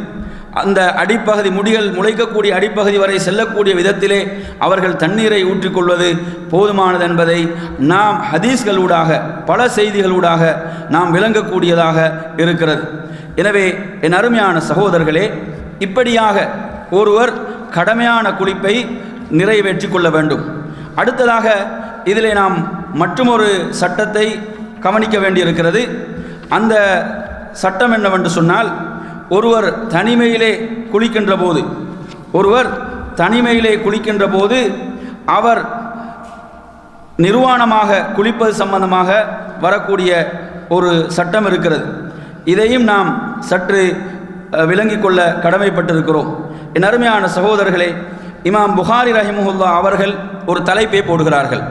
அந்த அடிப்பகுதி, முடிகள் முளைக்கக்கூடிய அடிப்பகுதி வரை செல்லக்கூடிய விதத்திலே அவர்கள் தண்ணீரை ஊற்றிக்கொள்வது போதுமானது என்பதை நாம் ஹதீஸ்களூடாக, பல செய்திகளூடாக நாம் விளங்கக்கூடியதாக இருக்கிறது. எனவே என் அருமையான சகோதரர்களே, இப்படியாக ஒருவர் கடமையான குளிப்பை நிறைவேற்றி கொள்ள வேண்டும். அடுத்ததாக இதிலே நாம் மற்றொரு சட்டத்தை கவனிக்க வேண்டியிருக்கிறது. அந்த சட்டம் என்னவென்று சொன்னால், ஒருவர் தனிமையிலே குளிக்கின்ற போது அவர் நிர்வாணமாக குளிப்பது சம்பந்தமாக வரக்கூடிய ஒரு சட்டம் இருக்கிறது. இதையும் நாம் சற்று விளங்கிக் கொள்ள கடமைப்பட்டிருக்கிறோம். என் அருமையான சகோதரர்களே, இமாம் புகாரி ரஹிமஹுல்லா அவர்கள் ஒரு தலைப்பை போடுகிறார்கள்.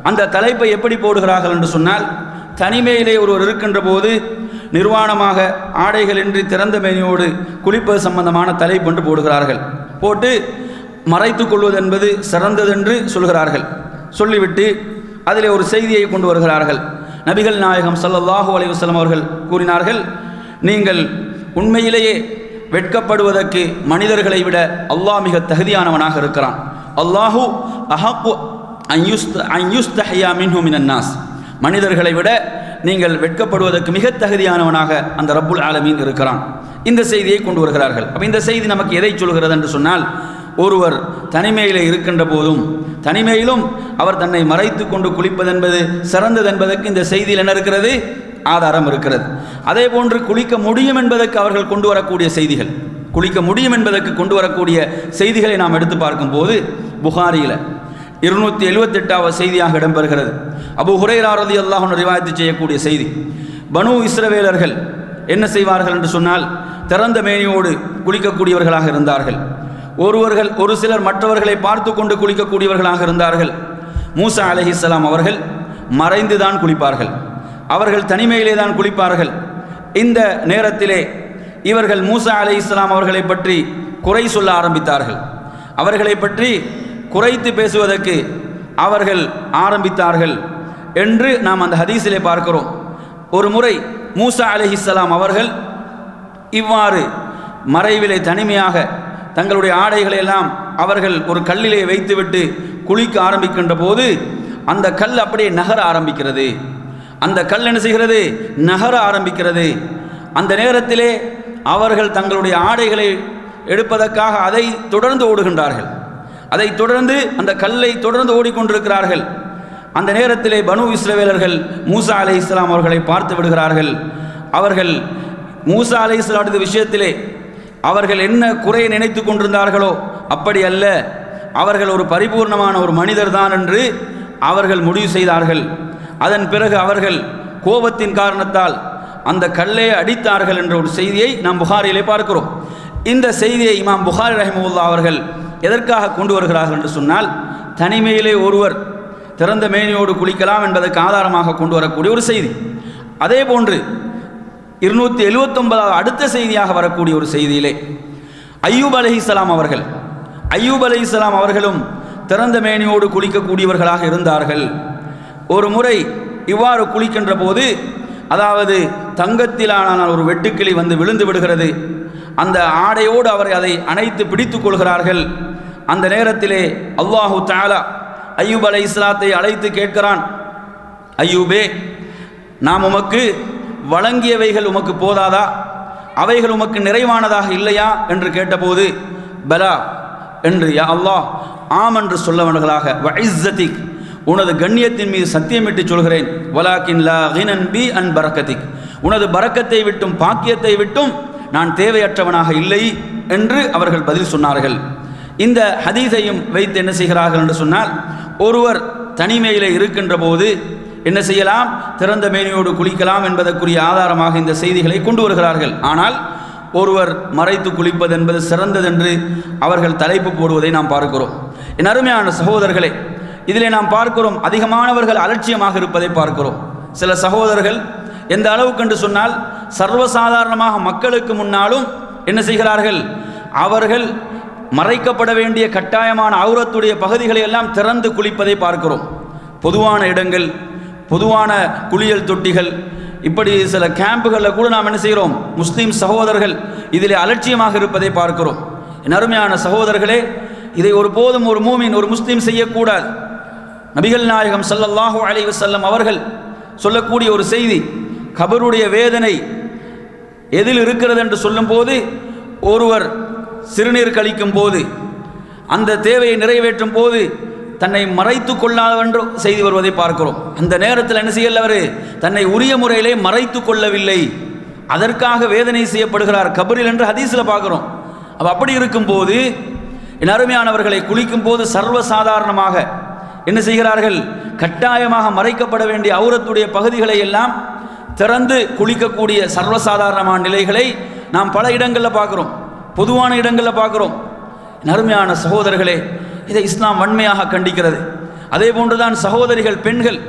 அந்த தலைப்பை எப்படி போடுகிறார்கள் என்று சொன்னால், தனிமையிலே ஒருவர் இருக்கின்ற போது நிர்வாணமாக ஆடைகளின்றி திறந்த மேனியோடு குளிப்பது சம்பந்தமான தலைப்பு என்று போடுகிறார்கள். போட்டு மறைத்து கொள்வது என்பது சிறந்ததென்று சொல்கிறார்கள். சொல்லிவிட்டு அதிலே ஒரு செய்தியை கொண்டு வருகிறார்கள். நபிகள் நாயகம் ஸல்லல்லாஹு அலைஹி வஸல்லம் அவர்கள் கூறினார்கள், நீங்கள் உண்மையிலேயே வெட்கப்படுவதற்கு மனிதர்களை விட அல்லாஹ் மிக தகுதியானவனாக இருக்கிறான். அல்லாஹு அஹக்கு அன் யுஸ்தஹியா மின்ஹு மினன் நாஸ். மனிதர்களை விட நீங்கள் வெட்கப்படுவதற்கு மிக தகுதியானவனாக அந்த ரப்புல் ஆலமீன் இருக்கிறான். இந்த செய்தியை கொண்டு வருகிறார்கள். அப்போ இந்த செய்தி நமக்கு எதை சொல்கிறது என்று சொன்னால், ஒருவர் தனிமையில் இருக்கின்ற போதும் தனிமையிலும் அவர் தன்னை மறைத்து கொண்டு குளிப்பதென்பது சிறந்தது என்பதற்கு இந்த செய்தியில் என்ன இருக்கிறது? ஆதாரம் இருக்கிறது. அதே போன்று குளிக்க முடியும் என்பதற்கு அவர்கள் கொண்டு வரக்கூடிய செய்திகள், குளிக்க முடியும் என்பதற்கு கொண்டு வரக்கூடிய செய்திகளை நாம் எடுத்து பார்க்கும்போது, புகாரியில் 278வது செய்தியாக இடம்பெறுகிறது. அபூ ஹுரைரா ரலியல்லாஹு அன்ஹு ரிவாயத் செய்யக்கூடிய செய்தி. பனு இஸ்ரவேலர்கள் என்ன செய்வார்கள் என்று சொன்னால், திறந்த மேனியோடு குளிக்கக்கூடியவர்களாக இருந்தார்கள். ஒரு சிலர் மற்றவர்களை பார்த்து கொண்டு குளிக்கக்கூடியவர்களாக இருந்தார்கள். மூசா அலைஹிஸ்ஸலாம் அவர்கள் மறைந்து தான் குளிப்பார்கள். அவர்கள் தனிமையிலே தான் குளிப்பார்கள். இந்த நேரத்திலே இவர்கள் மூசா அலைஹிஸ்ஸலாம் அவர்களை பற்றி குறை சொல்ல ஆரம்பித்தார்கள். அவர்களை பற்றி குறைத்து பேசுவதற்கு அவர்கள் ஆரம்பித்தார்கள் என்று நாம் அந்த ஹதீஸிலே பார்க்கிறோம். ஒரு முறை மூசா அலைஹிஸ்ஸலாம் அவர்கள் இவ்வாறு மறைவிலே தனிமையாக தங்களுடைய ஆடைகளை எல்லாம் அவர்கள் ஒரு கல்லிலே வைத்துவிட்டு குளிக்க ஆரம்பிக்கின்ற போது அந்த கல் அப்படியே நகர ஆரம்பிக்கிறது. அந்த கல் என்ன செய்கிறது? நகர ஆரம்பிக்கிறது. அந்த நேரத்திலே அவர்கள் தங்களுடைய ஆடைகளை எடுப்பதற்காக அதை தொடர்ந்து ஓடுகின்றார்கள். அதை தொடர்ந்து அந்த கல்லை தொடர்ந்து ஓடிக்கொண்டிருக்கிறார்கள். அந்த நேரத்திலே பனு இஸ்ரவேலர்கள் மூசா அலைஹிஸ்ஸலாம் அவர்களை பார்த்து விடுகிறார்கள். அவர்கள் மூசா அலைஹிஸ்ஸலாமுடைய விஷயத்திலே அவர்கள் என்ன குறையை நினைத்து கொண்டிருந்தார்களோ அப்படி அல்ல, அவர்கள் ஒரு பரிபூர்ணமான ஒரு மனிதர் தான் என்று அவர்கள் முடிவு செய்தார்கள். அதன் பிறகு அவர்கள் கோபத்தின் காரணத்தால் அந்த கல்லை அடித்தார்கள் என்ற ஒரு செய்தியை நாம் புகாரிலே பார்க்கிறோம். இந்த செய்தியை இமாம் புகாரி ரஹிமஹுல்லாஹ் அவர்கள் எதற்காக கொண்டு வருகிறார்கள் என்று சொன்னால், தனிமையிலே ஒருவர் திறந்த மேனியோடு குளிக்கலாம் என்பதற்கு ஆதாரமாக கொண்டு வரக்கூடிய ஒரு செய்தி. அதே போன்று 279 அடுத்த செய்தியாக வரக்கூடிய ஒரு செய்தியிலே அய்யூப் அலைஹிஸ்ஸலாம் அவர்களும் திறந்த மேனியோடு குளிக்கக்கூடியவர்களாக இருந்தார்கள். ஒரு முறை இவ்வாறு குளிக்கின்ற போது, அதாவது தங்கத்திலான ஒரு வெட்டுக்கிளி வந்து விழுந்து விடுகிறது. அந்த ஆடையோடு அவரை அதை அணைத்து பிடித்துக் கொள்கிறார்கள். அந்த நேரத்திலே அல்லாஹு தஆலா அய்யூப் அலைஹிஸ்ஸலாத்தை அழைத்து கேட்கிறான், அய்யூபே, நாம் உமக்கு வழங்கியவைகள் உமக்கு போதாதா? அவைகள் உமக்கு நிறைவானதாக இல்லையா என்று கேட்டபோது, பலா என்று, யா அல்லாஹ், ஆம் என்று சொல்லவர்களாக, வஇஸ்ஸதிக், உனது கண்ணியத்தின் மீது சத்தியமிட்டு சொல்கிறேன், வலாக்கின் லா கினன் பி அன் பரக்கத்திக், உனது பரக்கத்தை விட்டும் பாக்கியத்தை விட்டும் நான் தேவையற்றவனாக இல்லை என்று அவர்கள் பதில் சொன்னார்கள். இந்த ஹதீஸையும் வைத்து என்ன செய்கிறார்கள் என்று சொன்னால், ஒருவர் தனிமையில் இருக்கின்ற போது என்ன செய்யலாம், திறந்த மேனியோடு குளிக்கலாம் என்பதற்குரிய ஆதாரமாக இந்த செய்திகளை கொண்டு வருகிறார்கள். ஆனால் ஒருவர் மறைத்து குளிப்பது என்பது சிறந்ததென்று அவர்கள் தலைப்பு போடுவதை நாம் பார்க்கிறோம். என் அருமையான சகோதரர்களே, இதிலே நாம் பார்க்கிறோம் அதிகமானவர்கள் அலட்சியமாக இருப்பதை பார்க்கிறோம். சில சகோதரர்கள் எந்த அளவுக்கு என்று சொன்னால், சர்வசாதாரணமாக மக்களுக்கு முன்னாலும் என்ன செய்கிறார்கள், அவர்கள் மறைக்கப்பட வேண்டிய கட்டாயமான அவுரத்துடைய பகுதிகளை எல்லாம் திறந்து குளிப்பதை பார்க்கிறோம். பொதுவான இடங்கள், பொதுவான குளியல் தொட்டிகள், இப்படி சில கேம்புகளில் கூட நாம் என்ன செய்கிறோம், முஸ்லீம் சகோதரர்கள் இதிலே அலட்சியமாக இருப்பதை பார்க்கிறோம். என் அருமையான சகோதரர்களே, இதை ஒருபோதும் ஒரு மூமின், ஒரு முஸ்லீம் செய்யக்கூடாது. நபிகள் நாயகம் ஸல்லல்லாஹு அலைஹி வஸல்லம் அவர்கள் சொல்லக்கூடிய ஒரு செய்தி, கபருடைய வேதனை எதில் இருக்கிறது என்று சொல்லும்போது, ஒருவர் சிறுநீர் கழிக்கும் போது, அந்த தேவையை நிறைவேற்றும் போது தன்னை மறைத்து கொள்ளாதவென்று செய்தி வருவதை பார்க்கிறோம். அந்த நேரத்தில் என்ன செய்யல, அவர் தன்னை உரிய முறையிலே மறைத்து கொள்ளவில்லை, அதற்காக வேதனை செய்யப்படுகிறார் கபரில் என்று ஹதீஸில் பார்க்கிறோம். அப்படி இருக்கும்போது என் அருமையானவர்களை, குளிக்கும் போது சர்வசாதாரணமாக என்ன செய்கிறார்கள், கட்டாயமாக மறைக்கப்பட வேண்டிய அவுரத்துடைய பகுதிகளை எல்லாம் திறந்து குளிக்கக்கூடிய சர்வசாதாரணமான நிலைகளை நாம் பல இடங்களில் பார்க்கிறோம், பொதுவான இடங்களில் பார்க்கிறோம். அருமையான சகோதரர்களே, இதை இஸ்லாம் வன்மையாக கண்டிக்கிறது. அதே போன்றுதான் சகோதரிகள், பெண்கள்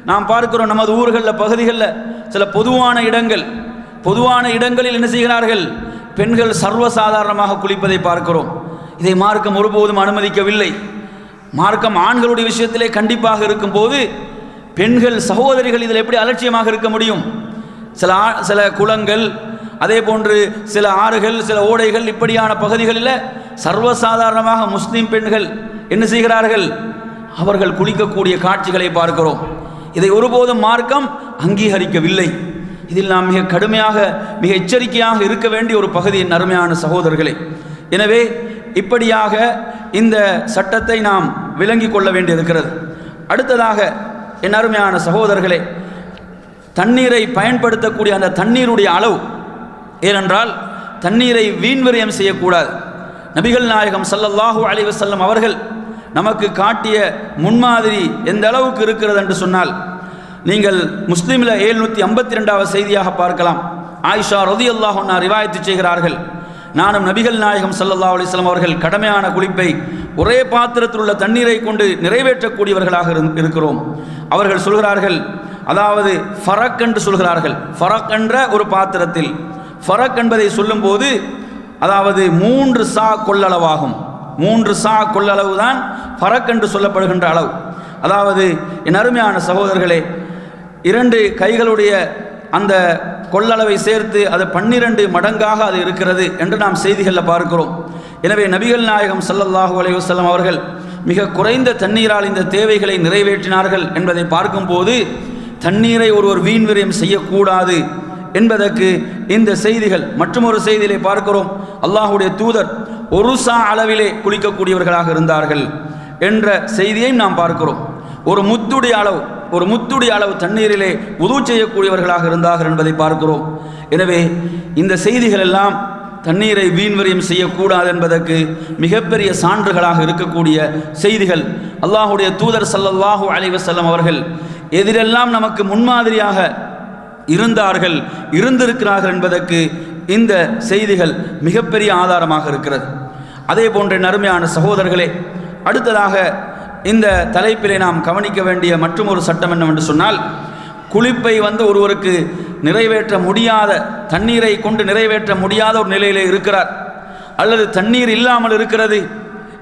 நாம் பார்க்கிறோம், நமது ஊர்களில் பகுதிகளில் சில பொதுவான இடங்களில் என்ன செய்கிறார்கள், பெண்கள் சர்வசாதாரணமாக குளிப்பதை பார்க்கிறோம். இதை மார்க்கம் ஒருபோதும் அனுமதிக்கவில்லை. மார்க்கம் ஆண்களுடைய விஷயத்திலே கண்டிப்பாக இருக்கும்போது, பெண்கள் சகோதரிகள் இதில் எப்படி அலட்சியமாக இருக்க முடியும்? சில குளங்கள், அதே போன்று சில ஆறுகள், சில ஓடைகள், இப்படியான பகுதிகளில் சர்வசாதாரணமாக முஸ்லீம் பெண்கள் என்ன செய்கிறார்கள், அவர்கள் குளிக்கக்கூடிய காட்சிகளை பார்க்கிறோம். இதை ஒருபோதும் மார்க்கம் அங்கீகரிக்கவில்லை. இதில் நாம் மிக கடுமையாக, மிக எச்சரிக்கையாக இருக்க வேண்டிய ஒரு பகுதி என் அருமையான சகோதரர்களே. எனவே இப்படியாக இந்த சட்டத்தை நாம் விளங்கி கொள்ள வேண்டியிருக்கிறது. அடுத்ததாக என் அருமையான சகோதரர்களே, தண்ணீரை பயன்படுத்தக்கூடிய அந்த தண்ணீருடைய அளவு, ஏனென்றால் தண்ணீரை வீண்விரயம் செய்யக்கூடாது. நபிகள் நாயகம் ஸல்லல்லாஹு அலைஹி வஸல்லம் அவர்கள் நமக்கு காட்டிய முன்மாதிரி எந்த அளவுக்கு இருக்கிறது என்று சொன்னால், நீங்கள் முஸ்லிமில் 752வது செய்தியாக பார்க்கலாம். ஆயிஷா ரலியல்லாஹு அன்ஹா ரிவாயத்து செய்கிறார்கள், நானும் நபிகள் நாயகம் ஸல்லல்லாஹு அலைஹி வஸல்லம் அவர்கள் கடமையான குளிப்பை ஒரே பாத்திரத்தில் உள்ள தண்ணீரை கொண்டு நிறைவேற்றக்கூடியவர்களாக இருக்கிறோம். அவர்கள் சொல்கிறார்கள், அதாவது ஃபரக் என்று சொல்கிறார்கள். ஃபரக் என்ற ஒரு பாத்திரத்தில், ஃபரக் என்பதை சொல்லும்போது அதாவது 3 சா கொள்ளளவாகும். 3 சா கொள்ளளவு தான் ஃபரக் என்று சொல்லப்படுகின்ற அளவு. அதாவது என் அருமையான சகோதரர்களே, 2 கைகளுடைய அந்த கொள்ளளவை சேர்த்து அது 12 மடங்காக அது இருக்கிறது என்று நாம் செய்திகளில் பார்க்கிறோம். எனவே நபிகள் நாயகம் ஸல்லல்லாஹு அலைஹி வஸல்லம் அவர்கள் மிக குறைந்த தண்ணீரால் இந்த தேவைகளை நிறைவேற்றினார்கள் என்பதை பார்க்கும்போது, தண்ணீரை ஒருவர் வீண் விரயம் செய்யக்கூடாது என்பதற்கு இந்த செய்திகள். மற்றும் ஒரு செய்தியிலே பார்க்கிறோம், அல்லாஹுடைய தூதர் 1 சா அளவிலே குளிக்கக்கூடியவர்களாக இருந்தார்கள் என்ற செய்தியை நாம் பார்க்கிறோம். ஒரு முத்துடைய அளவு தண்ணீரிலே உது செய்யக்கூடியவர்களாக இருந்தார்கள் என்பதை பார்க்கிறோம். எனவே இந்த செய்திகள் எல்லாம் தண்ணீரை வீண்வரியம் செய்யக்கூடாது என்பதற்கு மிகப்பெரிய சான்றுகளாக இருக்கக்கூடிய செய்திகள். அல்லாஹுடைய தூதர் ஸல்லல்லாஹு அலைஹி வஸல்லம் அவர்கள் எதிரெல்லாம் நமக்கு முன்மாதிரியாக இருந்திருக்கிறார்கள் என்பதற்கு இந்த செய்திகள் மிகப்பெரிய ஆதாரமாக இருக்கிறது. அதே போன்ற நறுமையான சகோதரர்களே, அடுத்ததாக இந்த தலைப்பிலே நாம் கவனிக்க வேண்டிய மற்றும் ஒரு சட்டம் என்னவென்று சொன்னால், குளிப்பை ஒருவருக்கு நிறைவேற்ற முடியாத, தண்ணீரை கொண்டு நிறைவேற்ற முடியாத ஒரு நிலையிலே இருக்கிறார், அல்லது தண்ணீர் இல்லாமல் இருக்கிறது.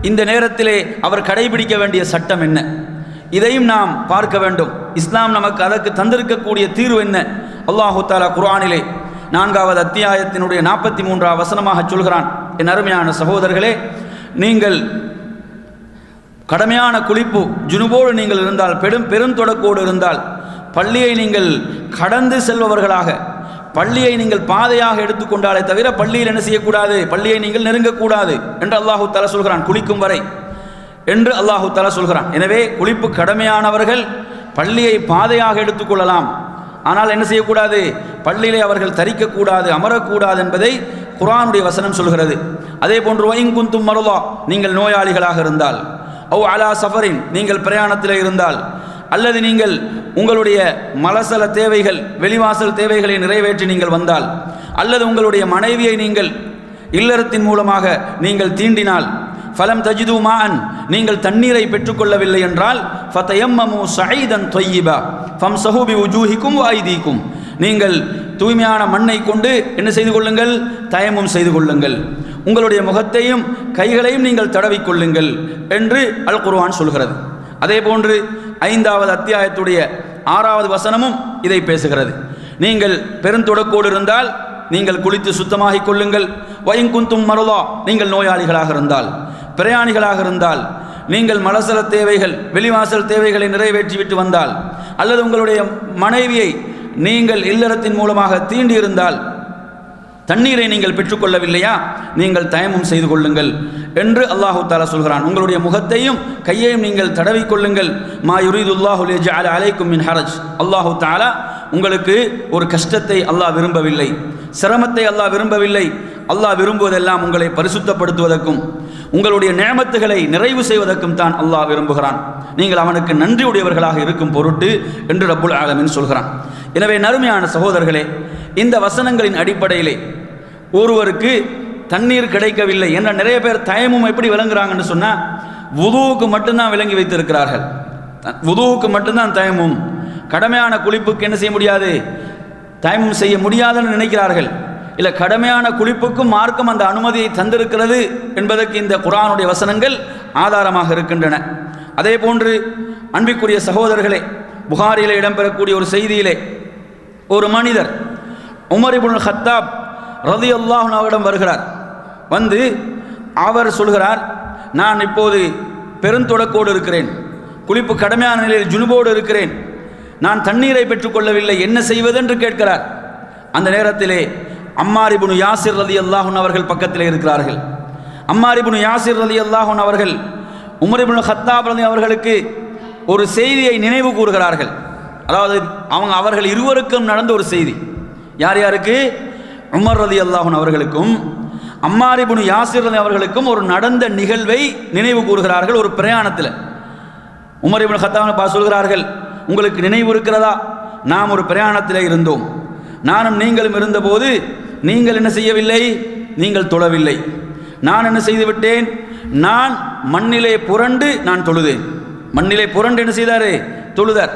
இந்த நேரத்திலே அவர் கடைபிடிக்க வேண்டிய சட்டம் என்ன? இதையும் நாம் பார்க்க வேண்டும். இஸ்லாம் நமக்கு அதற்கு தந்திருக்கக்கூடிய தீர்வு என்ன? அல்லாஹு தஆலா குர்ஆனிலே 4வது அத்தியாயத்தினுடைய 43வது வசனமாக சொல்கிறான், என் அருமையான சகோதரர்களே, நீங்கள் கடமையான குளிப்பு ஜுனுபோடு நீங்கள் இருந்தால், பெருந்தொடக்கோடு இருந்தால், பள்ளியை நீங்கள் கடந்து செல்பவர்களாக, பள்ளியை நீங்கள் பாதையாக எடுத்துக்கொண்டாலே தவிர பள்ளியில் என்ன செய்யக்கூடாது, பள்ளியை நீங்கள் நெருங்கக்கூடாது என்று அல்லாஹு தஆலா சொல்கிறான், குளிக்கும் வரை என்று அல்லாஹு தஆலா சொல்கிறான். எனவே குளிப்பு கடமையானவர்கள் பள்ளியை பாதையாக எடுத்துக்கொள்ளலாம், ஆனால் என்ன செய்யக்கூடாது, பள்ளியிலே அவர்கள் தரிக்கக்கூடாது, அமரக்கூடாது என்பதை குர்ஆனுடைய வசனம் சொல்கிறது. அதே போன்று வஇன் குன்தும் மர்தா, நீங்கள் நோயாளிகளாக இருந்தால், அவ் அலா சஃபரின், நீங்கள் பிரயாணத்தில் இருந்தால், அல்லது நீங்கள் உங்களுடைய மலசல தேவைகள், வெளிவாசல் தேவைகளை நிறைவேற்றி நீங்கள் வந்தால், அல்லது உங்களுடைய மனைவியை நீங்கள் இல்லறத்தின் மூலமாக நீங்கள் தீண்டினால், ஃபலம் தஜிது மாஅன், நீங்கள் தண்ணீரை பெற்றுக்கொள்ளவில்லை என்றால், ஃபதயம்மமு ஸஈதன் த்வய்யிபா ஃபம்ஸஹு பிவுஜூஹிக்கும் வஐதீக்கும், நீங்கள் தூய்மையான மண்ணை கொண்டு என்ன செய்து கொள்ளுங்கள், தயமும் செய்து கொள்ளுங்கள், உங்களுடைய முகத்தையும் கைகளையும் நீங்கள் தடவிக்கொள்ளுங்கள் என்று அல் குர்ஆன் சொல்கிறது. அதே போன்று 5வது அத்தியாயத்துடைய 6வது வசனமும் இதை பேசுகிறது. நீங்கள் பெருந்தொடக்கோடு இருந்தால் நீங்கள் குளித்து சுத்தமாகிக் கொள்ளுங்கள். வஇன் குன்தும் மர்தா, நீங்கள் நோயாளிகளாக இருந்தால், பிரயாணிகளாக இருந்தால், நீங்கள் மலசல தேவைகள், வெளிவாசல் தேவைகளை நிறைவேற்றிவிட்டு வந்தால், அல்லது உங்களுடைய மனைவியை நீங்கள் இல்லறத்தின் மூலமாக தீண்டியிருந்தால், தண்ணீரை நீங்கள் பெற்றுக்கொள்ளவில்லையா, நீங்கள் தயமும் செய்து கொள்ளுங்கள் என்று அல்லாஹு தஆலா சொல்கிறான். உங்களுடைய முகத்தையும் கையையும் நீங்கள் தடவிக்கொள்ளுங்கள். மா யுரீதுல்லாஹு லியஜஅல அலைக்கும் மின் ஹரஜ், அல்லாஹு தஆலா உங்களுக்கு ஒரு கஷ்டத்தை அல்லாஹ் விரும்பவில்லை, சிரமத்தை அல்லாஹ் விரும்பவில்லை. அல்லாஹ் விரும்புவதெல்லாம் உங்களை பரிசுத்தப்படுத்துவதற்கும் உங்களுடைய நிஅமத்துகளை நிறைவு செய்வதற்கும் தான் அல்லாஹ் விரும்புகிறான். நீங்கள் அவனுக்கு நன்றி உடையவர்களாக இருக்கும் பொருட்டு என்று ரப்புல் ஆலமீன் சொல்கிறான். எனவே நறுமையான சகோதரர்களே, இந்த வசனங்களின் அடிப்படையிலே ஒருவருக்கு தண்ணீர் கிடைக்கவில்லை என்ற நிறைய பேர் தயமும் எப்படி விளங்குறாங்கன்னு சொன்னால், வுதுவுக்கு மட்டும்தான் விளங்கி வைத்திருக்கிறார்கள். வுதுவுக்கு மட்டும்தான் தயமும், கடமையான குளிப்புக்கு என்ன செய்ய முடியாது, தயமும் செய்ய முடியாதுன்னு நினைக்கிறார்கள். இல்லை, கடமையான குளிப்புக்கும் மார்க்கம் அந்த அனுமதியை தந்திருக்கிறது என்பதற்கு இந்த குர்ஆனுடைய வசனங்கள் ஆதாரமாக இருக்கின்றன. அதே போன்று அன்பிற்குரிய சகோதரர்களே, புகாரிலே இடம்பெறக்கூடிய ஒரு செய்தியிலே ஒரு மனிதர் உமர் இப்னுல் கத்தாப் ரலியல்லாஹு அன்ஹு அவரிடம் வருகிறார். வந்து அவர் சொல்கிறார், நான் இப்போது பெருந்தொடக்கோடு இருக்கிறேன், குளிப்பு கடமையான நிலையில் ஜுனுபோடு இருக்கிறேன், நான் தண்ணீரை பெற்றுக்கொள்ளவில்லை, என்ன செய்வது என்று கேட்கிறார். அந்த நேரத்திலே அம்மார் இப்னு யாசிர் ரலியல்லாஹு அன்ஹு அவர்கள் பக்கத்திலே இருக்கிறார்கள். அம்மார் இப்னு யாசிர் ரலியல்லாஹு அன்ஹு அவர்கள் உமர் இப்னுல் கத்தாப் அவர்களுக்கு ஒரு செய்தியை நினைவு கூறுகிறார்கள். அதாவது அவர்கள் இருவருக்கும் நடந்த ஒரு செய்தி. யார் யாருக்கு? உமர் ரலியல்லாஹு அன்ஹு அவர்களுக்கும் அம்மார் இப்னு யாசிர் அவர்களுக்கும் ஒரு நடந்த நிகழ்வை நினைவு கூறுகிறார்கள். ஒரு பிரயாணத்தில் உமர் இப்னு கத்தாப் சொல்கிறார்கள், உங்களுக்கு நினைவு இருக்கிறதா, நாம் ஒரு பிரயாணத்தில் இருந்தோம், நானும் நீங்களும் இருந்தபோது நீங்கள் என்ன செய்யவில்லை, நீங்கள் தொழவில்லை. நான் என்ன செய்து விட்டேன், நான் மண்ணிலே புரண்டு நான் தொழுதேன். மண்ணிலே புரண்டு என்ன செய்தார், தொழுதார்.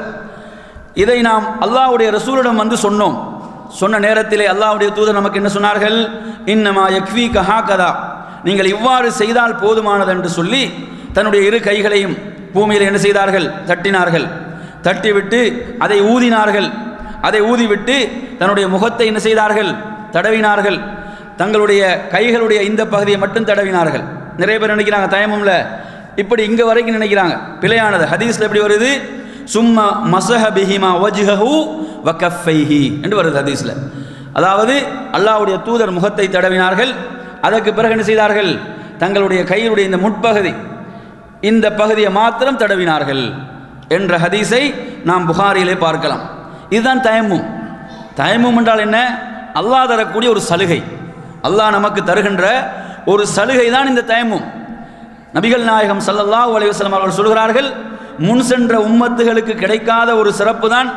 இதை நாம் அல்லாஹ்வுடைய ரசூலிடம் வந்து சொன்னோம். சொன்ன நேரத்திலே அல்லாஹ்வுடைய தூதர் நமக்கு என்ன சொன்னார்கள், இன்னமா யக்ஃபீக ஹாகதா, நீங்கள் இவ்வாறு செய்தால் போதுமானது என்று சொல்லி தன்னுடைய இரு கைகளையும் பூமியில் என்ன செய்தார்கள், தட்டினார்கள். தட்டிவிட்டு அதை ஊதினார்கள். அதை ஊதிவிட்டு தன்னுடைய முகத்தை என்ன செய்தார்கள், தடவினார்கள். தங்களுடைய கைகளுடைய இந்த பகுதியை மட்டும் தடவினார்கள். நிறைய பேர் நினைக்கிறாங்க தயமும்ல இப்படி இங்கே வரைக்கும் நினைக்கிறாங்க, பிழையானது. ஹதீஸில் எப்படி வருது, சும்மா மஸஹ பிஹிமா வஜ்ஹஹு வ கஃபைஹி என்று வருது ஹதீஸில். அதாவது அல்லாஹ்வுடைய தூதர் முகத்தை தடவினார்கள், அதற்கு பிறகு என்ன செய்தார்கள், தங்களுடைய கையினுடைய இந்த முற்பகுதி, இந்த பகுதியை மாத்திரம் தடவினார்கள். என்ற ஹதீஸை நாம் புகாரியிலே பார்க்கலாம். இதுதான் தயம்மும். தயம்மும் என்றால் என்ன? அல்லாஹ் தரக்கூடிய ஒரு சலுகை, அல்லாஹ் நமக்கு தருகின்ற ஒரு சலுகை தான் இந்த தயம்மும். நபிகள் நாயகம் ஸல்லல்லாஹு அலைஹி வஸல்லம் அவர்கள் சொல்கிறார்கள், முன் சென்ற உம்மத்துகளுக்கு கிடைக்காத ஒரு சிறப்பு தான்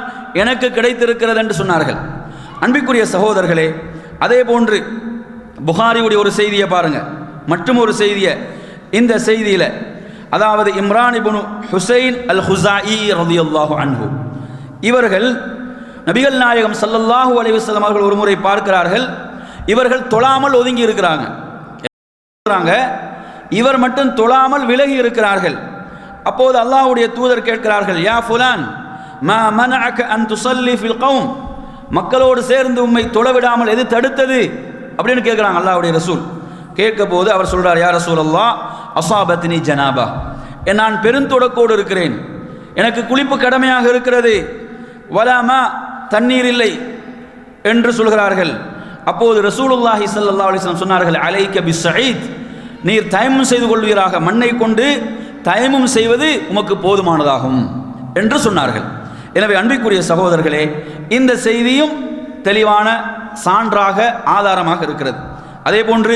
எனக்கு கிடைத்திருக்கிறது என்று சொன்னார்கள். அன்பிற்குரிய சகோதரர்களே, அதே போன்று புகாரியுடைய ஒரு செய்தியை பாருங்க, மற்றும் ஒரு செய்தியை. இந்த செய்தியில் அதாவது இம்ரான் இப்னு ஹுசைன் அல் ஹுஸாஇ ரலியல்லாஹு அன்ஹு இவர்கள் நபிகள் நாயகம் ஸல்லல்லாஹு அலைஹி வஸல்லம் அவர்கள் ஒரு முறை பார்க்கிறார்கள், இவர்கள் தொழாமல் ஒதுங்கி இருக்கிறாங்க. இவர் மட்டும் தொழாமல் விலகி இருக்கிறார்கள். அப்போது அல்லாஹ்வுடைய தூதர் கேட்கிறார்கள், யா ஃபுலான் மா மனஅக அன் துஸல்லி ஃபில் கௌம், மக்களோடு சேர்ந்து உம்மை தொழவிடாமல் எது தடுத்தது அப்படின்னு கேட்குறாங்க அல்லாஹ்வுடைய ரசூல். கேட்க போது அவர் சொல்றார், யா ரசூலல்லாஹ் அஸாபத்னி ஜனாபா, நான் பெருந்தொடக்கோடு இருக்கிறேன், எனக்கு குளிப்பு கடமையாக இருக்கிறது, வலாமா தண்ணீர் இல்லை என்று சொல்கிறார்கள். அப்போது ரசூலுல்லாஹி ஸல்லல்லாஹு அலைஹி வஸல்லம் சொன்னார்கள், அலைக பிஸ்ஸஈத், நீர் தயமும் செய்து கொள்வீராக, மண்ணை கொண்டு தயமும் செய்வது உமக்கு போதுமானதாகும் என்று சொன்னார்கள். எனவே அன்பிற்குரிய சகோதரர்களே, இந்த செய்தியும் தெளிவான சான்றாக ஆதாரமாக இருக்கிறது. அதே போன்று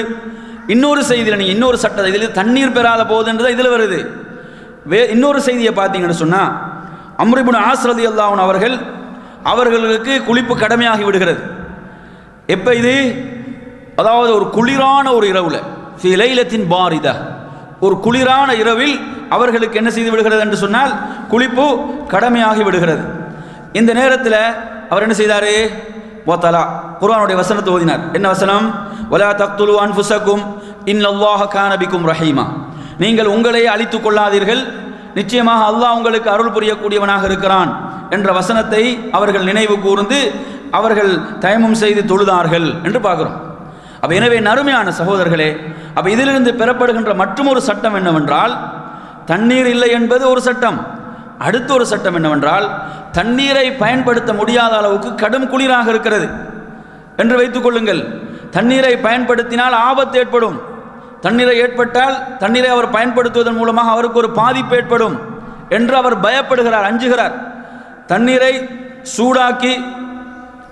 இன்னொரு செய்தியில் நீங்கள் இன்னொரு சட்டத்தை, இதில் தண்ணீர் பெறாத போது என்றது இதில் வருது. இன்னொரு செய்தியை பார்த்தீங்கன்னு சொன்னால், அம்ர் இப்னு ஆஸ் ரலியல்லாஹு அன்ஹு அவர்களுக்கு குளிப்பு கடமையாகி விடுகிறது. எப்போ இது? அதாவது ஒரு குளிரான ஒரு இரவுல, ஃபீ லைலத்தின் பாரிதா, ஒரு குளிரான இரவில் அவர்களுக்கு என்ன செய்து விடுகிறது என்று சொன்னால் குளிப்பு கடமையாகி விடுகிறது. இந்த நேரத்தில் அவர் என்ன செய்தார்? வதலா, குர்ஆனுடைய வசனத்தை ஓதினார். என்ன வசனம்? வலா தக்துலு அன்ஃபுஸகும் இன்னல்லாஹ கான பிக்கும் ரஹீமா, நீங்கள் உங்களை அழித்துக் கொள்ளாதீர்கள், நிச்சயமாக அல்லாஹ் உங்களுக்கு அருள் புரியக்கூடியவனாக இருக்கிறான் என்ற வசனத்தை அவர்கள் நினைவு கூர்ந்து அவர்கள் தயமும் செய்து தொழுதார்கள் என்று பார்க்கிறோம். அப்போ எனவே நறுமையான சகோதரர்களே, அப்போ இதிலிருந்து பெறப்படுகின்ற மற்றொரு சட்டம் என்னவென்றால், தண்ணீர் இல்லை என்பது ஒரு சட்டம். அடுத்த ஒரு சட்டம் என்னவென்றால், தண்ணீரை பயன்படுத்த முடியாத அளவுக்கு கடும் குளிராக இருக்கிறது என்று வைத்துக் கொள்ளுங்கள். தண்ணீரை பயன்படுத்தினால் ஆபத்து ஏற்படும். தண்ணீரை ஏற்பட்டால் தண்ணீரை அவர் பயன்படுத்துவதன் மூலமாக அவருக்கு ஒரு பாதிப்பு ஏற்படும் என்று அவர் பயப்படுகிறார், அஞ்சுகிறார். தண்ணீரை சூடாக்கி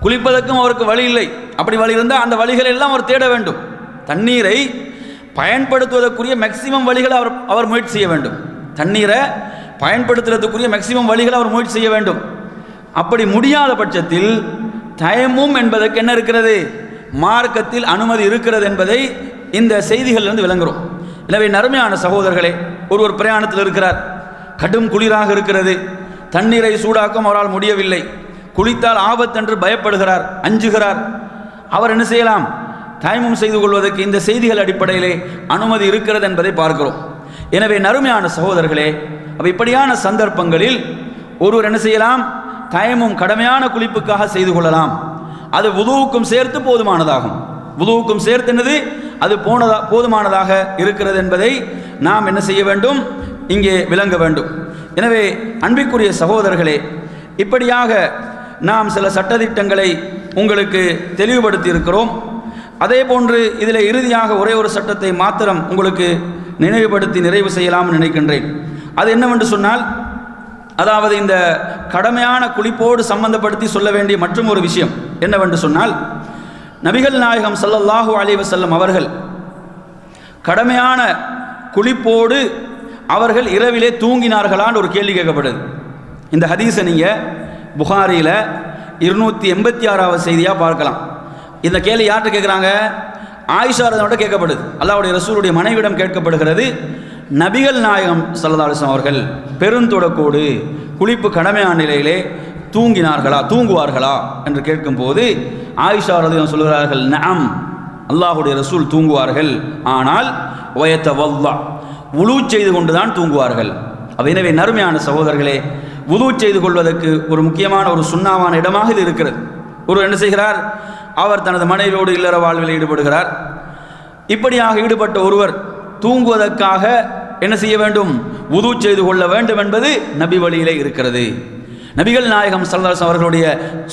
குளிப்பதற்கும் அவருக்கு வழி இல்லை. அப்படி வழி இருந்தால் அந்த வழிகளை எல்லாம் அவர் தேட வேண்டும். தண்ணீரை பயன்படுத்துவதற்குரிய மேக்சிமம் வழிகளை அவர் முயற்சி செய்ய வேண்டும். தண்ணீரை பயன்படுத்துவதற்குரிய மேக்சிமம் வழிகளை அவர் முயற்சி செய்ய வேண்டும். அப்படி முடியாத பட்சத்தில் தயமும் என்பதற்கு என்ன இருக்கிறது? மார்க்கத்தில் அனுமதி இருக்கிறது என்பதை இந்த செய்திகளிலிருந்து விளங்குகிறோம். எனவே நறுமையான சகோதரர்களே, ஒருவர் பிரயாணத்தில் இருக்கிறார், கடும் குளிராக இருக்கிறது, தண்ணீரை சூடாக்கும் அவரால் முடியவில்லை, குளித்தால் ஆபத்தென்று பயப்படுகிறார், அஞ்சுகிறார். அவர் என்ன செய்யலாம்? தயமும் செய்து கொள்வதற்கு இந்த செய்திகள் அடிப்படையிலே அனுமதி இருக்கிறது என்பதை பார்க்கிறோம். எனவே நறுமையான சகோதரர்களே, இப்படியான சந்தர்ப்பங்களில் ஒருவர் என்ன செய்யலாம்? தயமும் கடமையான குளிப்புக்காக செய்து கொள்ளலாம். அது வுதுவுக்கும் சேர்த்து போதுமானதாகும். வுதுவுக்கும் சேர்த்து என்னது? அது போதுமானதாக இருக்கிறது என்பதை நாம் என்ன செய்ய வேண்டும்? இங்கே விளங்க வேண்டும். எனவே அன்பிற்குரிய சகோதரர்களே, இப்படியாக நாம் சில சட்டதிட்டங்களை உங்களுக்கு தெளிவுபடுத்தி இருக்கிறோம். அதே போன்று இதில் இறுதியாக ஒரே ஒரு சட்டத்தை மாத்திரம் உங்களுக்கு நினைவுபடுத்தி நிறைவு செய்யலாம்னு நினைக்கின்றேன். அது என்னவென்று சொன்னால், அதாவது இந்த கடமையான குளிப்போடு சம்பந்தப்படுத்தி சொல்ல வேண்டிய மற்றும் ஒரு விஷயம் என்னவென்று சொன்னால், நபிகள் நாயகம் ஸல்லல்லாஹு அலைஹி வஸல்லம் அவர்கள் கடமையான குளிப்போடு அவர்கள் இரவிலே தூங்கினார்களான்னு ஒரு கேள்வி கேட்கப்படுது. இந்த ஹதீஸை நீங்கள் புகாரியில் 286வது செய்தியாக பார்க்கலாம். இந்த கேள்வி யார்கிட்ட கேட்குறாங்க? ஆயிஷா ரலியல்லாஹு கேட்கப்படுது. அல்லாஹ்வுடைய ரசூலுடைய மனைவிடம் கேட்கப்படுகிறது, நபிகள் நாயகம் ஸல்லல்லாஹு அலைஹி வஸல்லம் அவர்கள் பெருந்தொடக்கோடு குளிப்பு கடமையான நிலையிலே தூங்குவார்களா என்று கேட்கும்போது ஆயிஷா ரலியல்லாஹு சொல்கிறார்கள், நஅம், அல்லாஹ்வுடைய ரசூல் தூங்குவார்கள், ஆனால் வயத்தவல்லா, வுலூ செய்து கொண்டுதான் தூங்குவார்கள். எனவே நறுமையான சகோதரர்களே, வுலூ செய்து கொள்வதற்கு ஒரு முக்கியமான ஒரு சுன்னாவான இடமாக இது இருக்கிறது. ஒருவர் என்ன செய்கிறார்? அவர் தனது மனைவியோடு இல்லற வாழ்வில் ஈடுபடுகிறார். இப்படியாக ஈடுபட்ட ஒருவர் தூங்குவதற்காக என்ன செய்ய வேண்டும்? வுது செய்து கொள்ள வேண்டும் என்பது நபி வழியிலே இருக்கிறது, நபிகள் நாயகம் ஸல்லல்லாஹு அலைஹி வஸல்லம் அவர்களுடைய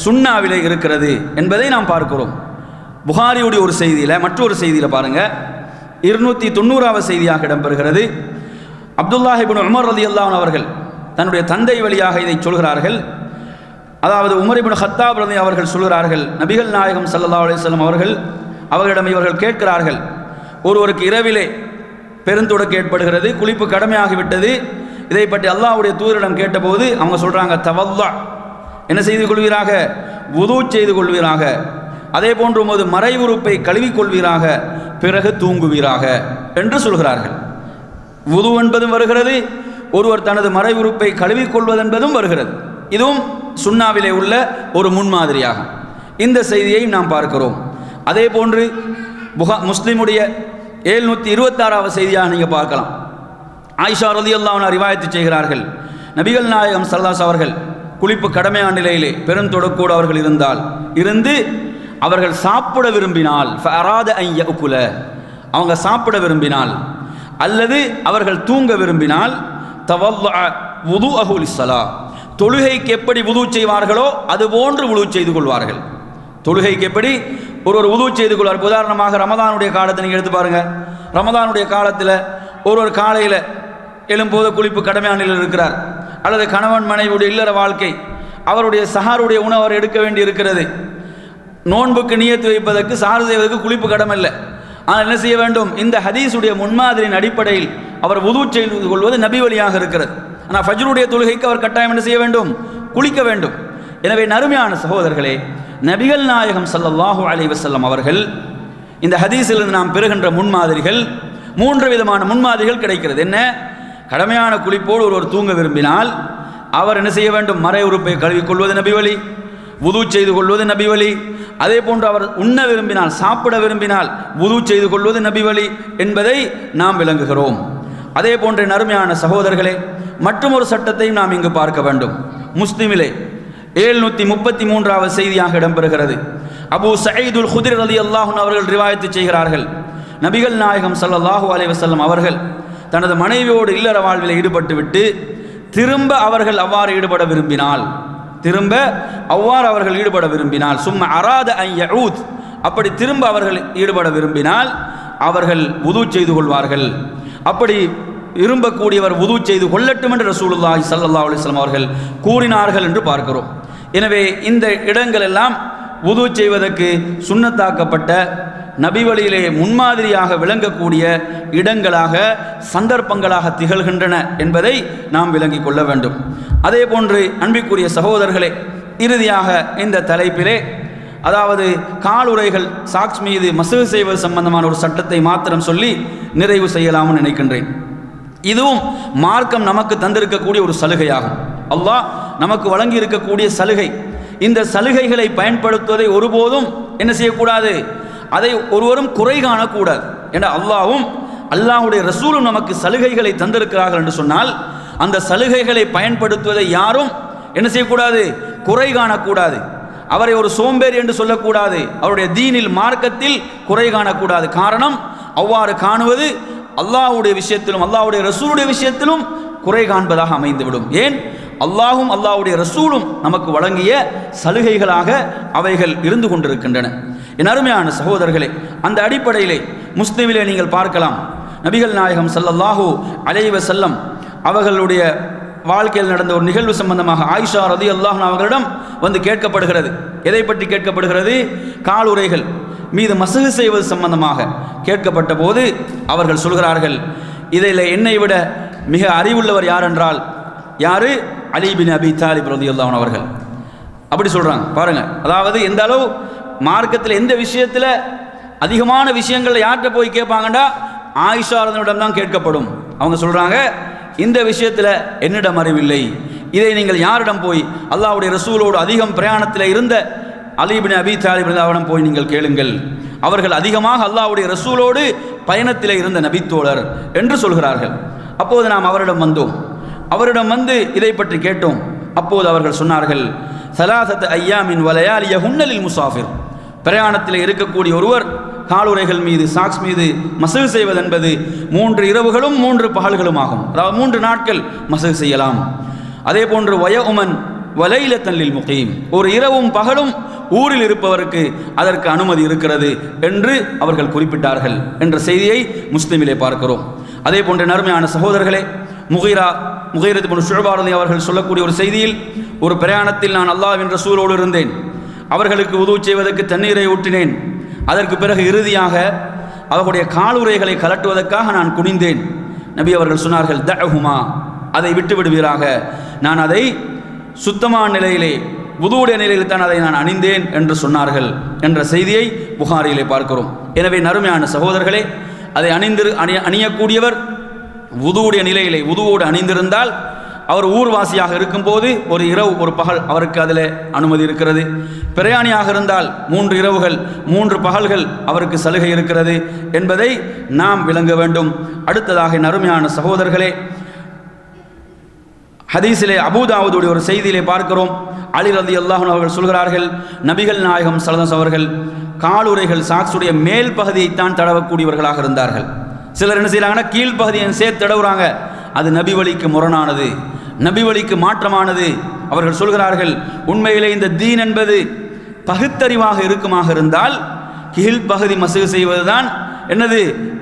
சுன்னாவிலே இருக்கிறது என்பதை நாம் பார்க்கிறோம். புகாரியுடைய ஒரு செய்தியில், மற்றொரு செய்தியில் பாருங்க, 290வது செய்தியாக இடம்பெறுகிறது. அப்துல்லாஹ் இப்னு உமர் ரலியல்லாஹு அன்ஹு அவர்கள் தன்னுடைய தந்தை வழியாக இதை சொல்கிறார்கள். அதாவது உமர் இப்னு கத்தாப் ரலியல்லாஹு அவர்கள் சொல்கிறார்கள், நபிகள் நாயகம் ஸல்லல்லாஹு அலைஹி வஸல்லம் அவர்களிடம் இவர்கள் கேட்கிறார்கள், ஒருவருக்கு இரவிலே பெருந்தொடக்கு ஏற்படுகிறது, குளிப்பு கடமையாகிவிட்டது, இதை பற்றி அல்லாஹ்வுடைய தூதரிடம் கேட்டபோது அவங்க சொல்கிறாங்க, தவல்லா, என்ன செய்து கொள்வீராக, வுது செய்து கொள்வீராக, அதே போன்று உமது மறை உறுப்பை கழுவிக்கொள்வீராக, பிறகு தூங்குவீராக என்று சொல்கிறார்கள். வுது என்பதும் வருகிறது, ஒருவர் தனது மறை உறுப்பை கழுவிக்கொள்வதென்பதும் வருகிறது. இதுவும் சுன்னாவிலே உள்ள ஒரு முன்மாதிரியாகும். இந்த செய்தியை நாம் பார்க்கிறோம். அதே போன்று முஸ்லிமுடைய 726வது செய்தியாக நீங்கள் பார்க்கலாம். ஆயிஷா ரலியல்லாஹு அன்ஹா ரிவாயத்து செய்கிறார்கள், நபிகள் நாயகம் ஸல்லல்லாஹு அலைஹி அவர்கள் குளிப்பு கடமையான நிலையிலே பெருந்தொடக்கோடு அவர்கள் இருந்து அவர்கள் சாப்பிட விரும்பினால், ஃபஅராத அன் யஅகுல, அவங்க சாப்பிட விரும்பினால் அல்லது அவர்கள் தூங்க விரும்பினால், தவல்லஅ வுதுஅஹு லிஸ்ஸலா, தொழுகைக்கு எப்படி வுது செய்வார்களோ அதுபோன்று வுது செய்து கொள்வார்கள். தொழுகைக்கு எப்படி ஒருவர் வுது செய்து கொள்வார். உதாரணமாக ரமதானுடைய காலத்தை நீங்கள் எடுத்து பாருங்கள். ரமதானுடைய காலத்தில் ஒருவர் காலையில் எழும்போது குளிப்பு கடமையான நிலையில் இருக்கிறார், அல்லது கணவன் மனைவியுடைய இல்லற வாழ்க்கை, அவருடைய சஹாருடைய உணவு அவர் எடுக்க வேண்டி இருக்கிறது. நோன்புக்கு நியத்து வைப்பதற்கு சாறு செய்வதற்கு குளிப்பு கடமை இல்லை. ஆனால் என்ன செய்ய வேண்டும், இந்த ஹதீஸுடைய முன்மாதிரியின் அடிப்படையில் அவர் வுது செய்து கொள்வது நபி வழியாக இருக்கிறது. ஆனால் ஃபஜ்ருடைய தொழுகைக்கு அவர் கட்டாயம் என்ன செய்ய வேண்டும், குளிக்க வேண்டும். எனவே நறுமையான சகோதரர்களே, நபிகள் நாயகம் ஸல்லல்லாஹு அலைஹி வஸல்லம் அவர்கள் இந்த ஹதீஸிலிருந்து நாம் பெறுகின்ற முன்மாதிரிகள், 3 விதமான முன்மாதிரிகள் கிடைக்கிறது. என்ன, கடமையான குளிப்போடு ஒருவர் தூங்க விரும்பினால் அவர் என்ன செய்ய வேண்டும், மறை உறுப்பை கழுவிக்கொள்வது நபி வழி, வுது செய்து கொள்வது நபி வழி. அதே போன்று அவர் உண்ண விரும்பினால், சாப்பிட விரும்பினால் வுது செய்து கொள்வது நபி வழி என்பதை நாம் விளங்குகிறோம். அதே போன்ற நறுமையான சகோதரர்களே, மற்றும் ஒரு சட்டத்தையும் நாம் இங்கு பார்க்க வேண்டும். முஸ்லிமிலே 733வது செய்தியாக இடம்பெறுகிறது. அபூ சயீதுல் குத்ரி ரலியல்லாஹு அன்ஹு அவர்கள் ரிவாயத்து செய்கிறார்கள், நபிகள் நாயகம் ஸல்லல்லாஹு அலைஹி வஸல்லம் அவர்கள் தனது மனைவியோடு இல்லற வாழ்வில் ஈடுபட்டு விட்டு திரும்ப அவர்கள் அவ்வாறு ஈடுபட விரும்பினால் சும்ம அராத அன் யஊத், அப்படி திரும்ப அவர்கள் ஈடுபட விரும்பினால் அவர்கள் வுது செய்து கொள்வார்கள். அப்படி விரும்பக்கூடியவர் வுது செய்து கொள்ளட்டும் என்று ரசூலுல்லாஹி ஸல்லல்லாஹு அலைஹி வஸல்லம் அவர்கள் கூறினார்கள் என்று பார்க்கிறோம். எனவே இந்த இடங்கள் எல்லாம் வுது செய்வதற்கு சுன்னத்தாக்கப்பட்ட நபி வழியிலே முன்மாதிரியாக விளங்கக்கூடிய இடங்களாக, சந்தர்ப்பங்களாக திகழ்கின்றன என்பதை நாம் விளங்கிக் கொள்ள வேண்டும். அதே போன்று அன்பிற்குரிய சகோதரர்களே, இறுதியாக இந்த தலைப்பிலே, அதாவது காலுறைகள் சாக்ஸ் மீது மசூ செய்வது சம்பந்தமான ஒரு சட்டத்தை மாத்திரம் சொல்லி நிறைவு செய்யலாம்னு நினைக்கின்றேன். இதுவும் மார்க்கம் நமக்கு தந்திருக்கக்கூடிய ஒரு சலுகையாகும். அல்லாஹ் நமக்கு வழங்கி இருக்கக்கூடிய சலுகை. இந்த சலுகைகளை பயன்படுத்துவதை ஒருபோதும் என்ன செய்யக்கூடாது, அதை ஒருவரும் குறை காணக்கூடாது. என்ற அல்லாஹ்வும் அல்லாஹ்வுடைய ரசூலும் நமக்கு சலுகைகளை தந்திருக்கிறார்கள் என்று சொன்னால், அந்த சலுகைகளை பயன்படுத்துவதை யாரும் என்ன செய்யக்கூடாது, குறை காணக்கூடாது. அவரை ஒரு சோம்பேறி என்று சொல்லக்கூடாது. அவருடைய தீனில், மார்க்கத்தில் குறை காணக்கூடாது. காரணம், அவ்வாறு காணுவது அல்லாஹ்வுடைய விஷயத்திலும் அல்லாஹ்வுடைய ரசூலுடைய விஷயத்திலும் குறை காண்பதாக அமைந்துவிடும். ஏன், அல்லாஹும் அல்லாஹ்வுடைய ரசூலும் நமக்கு வழங்கிய சலுகைகளாக அவைகள் இருந்து கொண்டிருக்கின்றன. என் அருமையான சகோதரர்களே, அந்த அடிப்படையிலே முஸ்லிமிலே நீங்கள் பார்க்கலாம், நபிகள் நாயகம் ஸல்லல்லாஹு அலைஹி வஸல்லம் அவர்களுடைய வாழ்க்கையில் நடந்த ஒரு நிகழ்வு சம்பந்தமாக ஆயிஷா ரலியல்லாஹு அன்ஹா அவர்களிடம் வந்து கேட்கப்படுகிறது. எதை பற்றி கேட்கப்படுகிறது, காலுறைகள் மீது மசூ செய்வது சம்பந்தமாக கேட்கப்பட்ட போது அவர்கள் சொல்கிறார்கள், இதில் என்னை விட மிக அறிவுள்ளவர் யார் என்றால் யாரு, அலி பின் அபி தாலிப் ரலியல்லாஹு அன்ஹு அவர்கள். அப்படி சொல்கிறாங்க பாருங்கள். அதாவது எந்த அளவு மார்க்கத்தில் எந்த விஷயத்தில் அதிகமான விஷயங்கள் யார்கிட்ட போய் கேட்பாங்கண்டா ஆயிஷா ரலியல்லாஹு தான் கேட்கப்படும். அவங்க சொல்கிறாங்க, இந்த விஷயத்தில் என்னிடம் அறிவில்லை, இதை நீங்கள் யாரிடம் போய், அல்லாஹ்வுடைய ரசூலோடு அதிகம் பிரயாணத்தில் இருந்த அலி பின் அபி தாலிப் அவரிடம் போய் நீங்கள் கேளுங்கள். அவர்கள் அதிகமாக அல்லாஹ்வுடைய ரசூலோடு பயணத்தில் இருந்த நபித்தோழர் என்று சொல்கிறார்கள். அப்போது நாம் அவரிடம் வந்தோம். அவரிடம் வந்து இதை பற்றி கேட்டோம். அப்போது அவர்கள் சொன்னார்கள், ஸலாஸத்து ஐயாமின் வலயாலியஹுன்ன லில் முஸாஃபிர், பிரயாணத்தில் இருக்கக்கூடிய ஒருவர் காலுறைகள் மீது, சாக்ஸ் மீது மசூ செய்வது என்பது 3 இரவுகளும் 3 பகல்களும் ஆகும். அதாவது 3 நாட்கள் மசூ செய்யலாம். அதே போன்று வயஉமன் வலைலத்தன் லில் முகீம், ஒரு இரவும் பகலும் ஊரில் இருப்பவருக்கு அதற்கு அனுமதி இருக்கிறது என்று அவர்கள் குறிப்பிட்டார்கள் என்ற செய்தியை முஸ்லிமிலே பார்க்கிறோம். அதே போன்ற நறுமையான சகோதரர்களே, முகீரா முகைரத் இப்னு ஷுஅபா ரலியல்லாஹு அவர்கள் சொல்லக்கூடிய ஒரு செய்தியில், ஒரு பிரயாணத்தில் நான் அல்லாஹ்வின் ரசூலோடு இருந்தேன். அவர்களுக்கு உது செய்வதற்கு தண்ணீரை ஊற்றினேன். அதற்கு பிறகு இறுதியாக அவர்களுடைய காலுறைகளை கலட்டுவதற்காக நான் குனிந்தேன். நபி அவர்கள் சொன்னார்கள், தஅஹுமா, அதை விட்டு விடுவீராக, நான் அதை சுத்தமான நிலையிலே வுதுவுடைய நிலையில் தான் அதை நான் அணிந்தேன் என்று சொன்னார்கள் என்ற செய்தியை புகாரியிலே பார்க்கிறோம். எனவே நறுமையான சகோதரர்களே, அதை அணியக்கூடியவர் வுதுவுடைய நிலையிலே வுதுவோடு அணிந்திருந்தால் அவர் ஊர்வாசியாக இருக்கும்போது ஒரு இரவு ஒரு பகல் அவருக்கு அதில் அனுமதி இருக்கிறது. பிரயாணியாக இருந்தால் 3 இரவுகள் 3 பகல்கள் அவருக்கு சலுகை இருக்கிறது என்பதை நாம் விளங்க வேண்டும். அடுத்ததாக நறுமையான சகோதரர்களே, ஹதீஸிலே அபூதாவுதுடைய ஒரு செய்தியிலே பார்க்கிறோம். அலி ரலியல்லாஹு அன்ஹு அவர்கள் சொல்கிறார்கள், நபிகள் நாயகம் ஸல்லல்லாஹு அலைஹி அவர்கள் காலுறைகள் சாக்ஸுடைய மேல் பகுதியைத்தான் தடவக்கூடியவர்களாக இருந்தார்கள். சிலர் என்ன செய்யறாங்கன்னா கீழ்ப்பகுதியை சேர்த்து தடவுறாங்க. அது நபி வழிக்கு முரணானது, நபி வழிக்கு மாற்றமானது. அவர்கள் சொல்கிறார்கள், உண்மையிலே இந்த தீன் என்பது பகுத்தறிவாக இருக்குமாக இருந்தால் கீழ்ப்பகுதி மசுகு செய்வதுதான் என்னது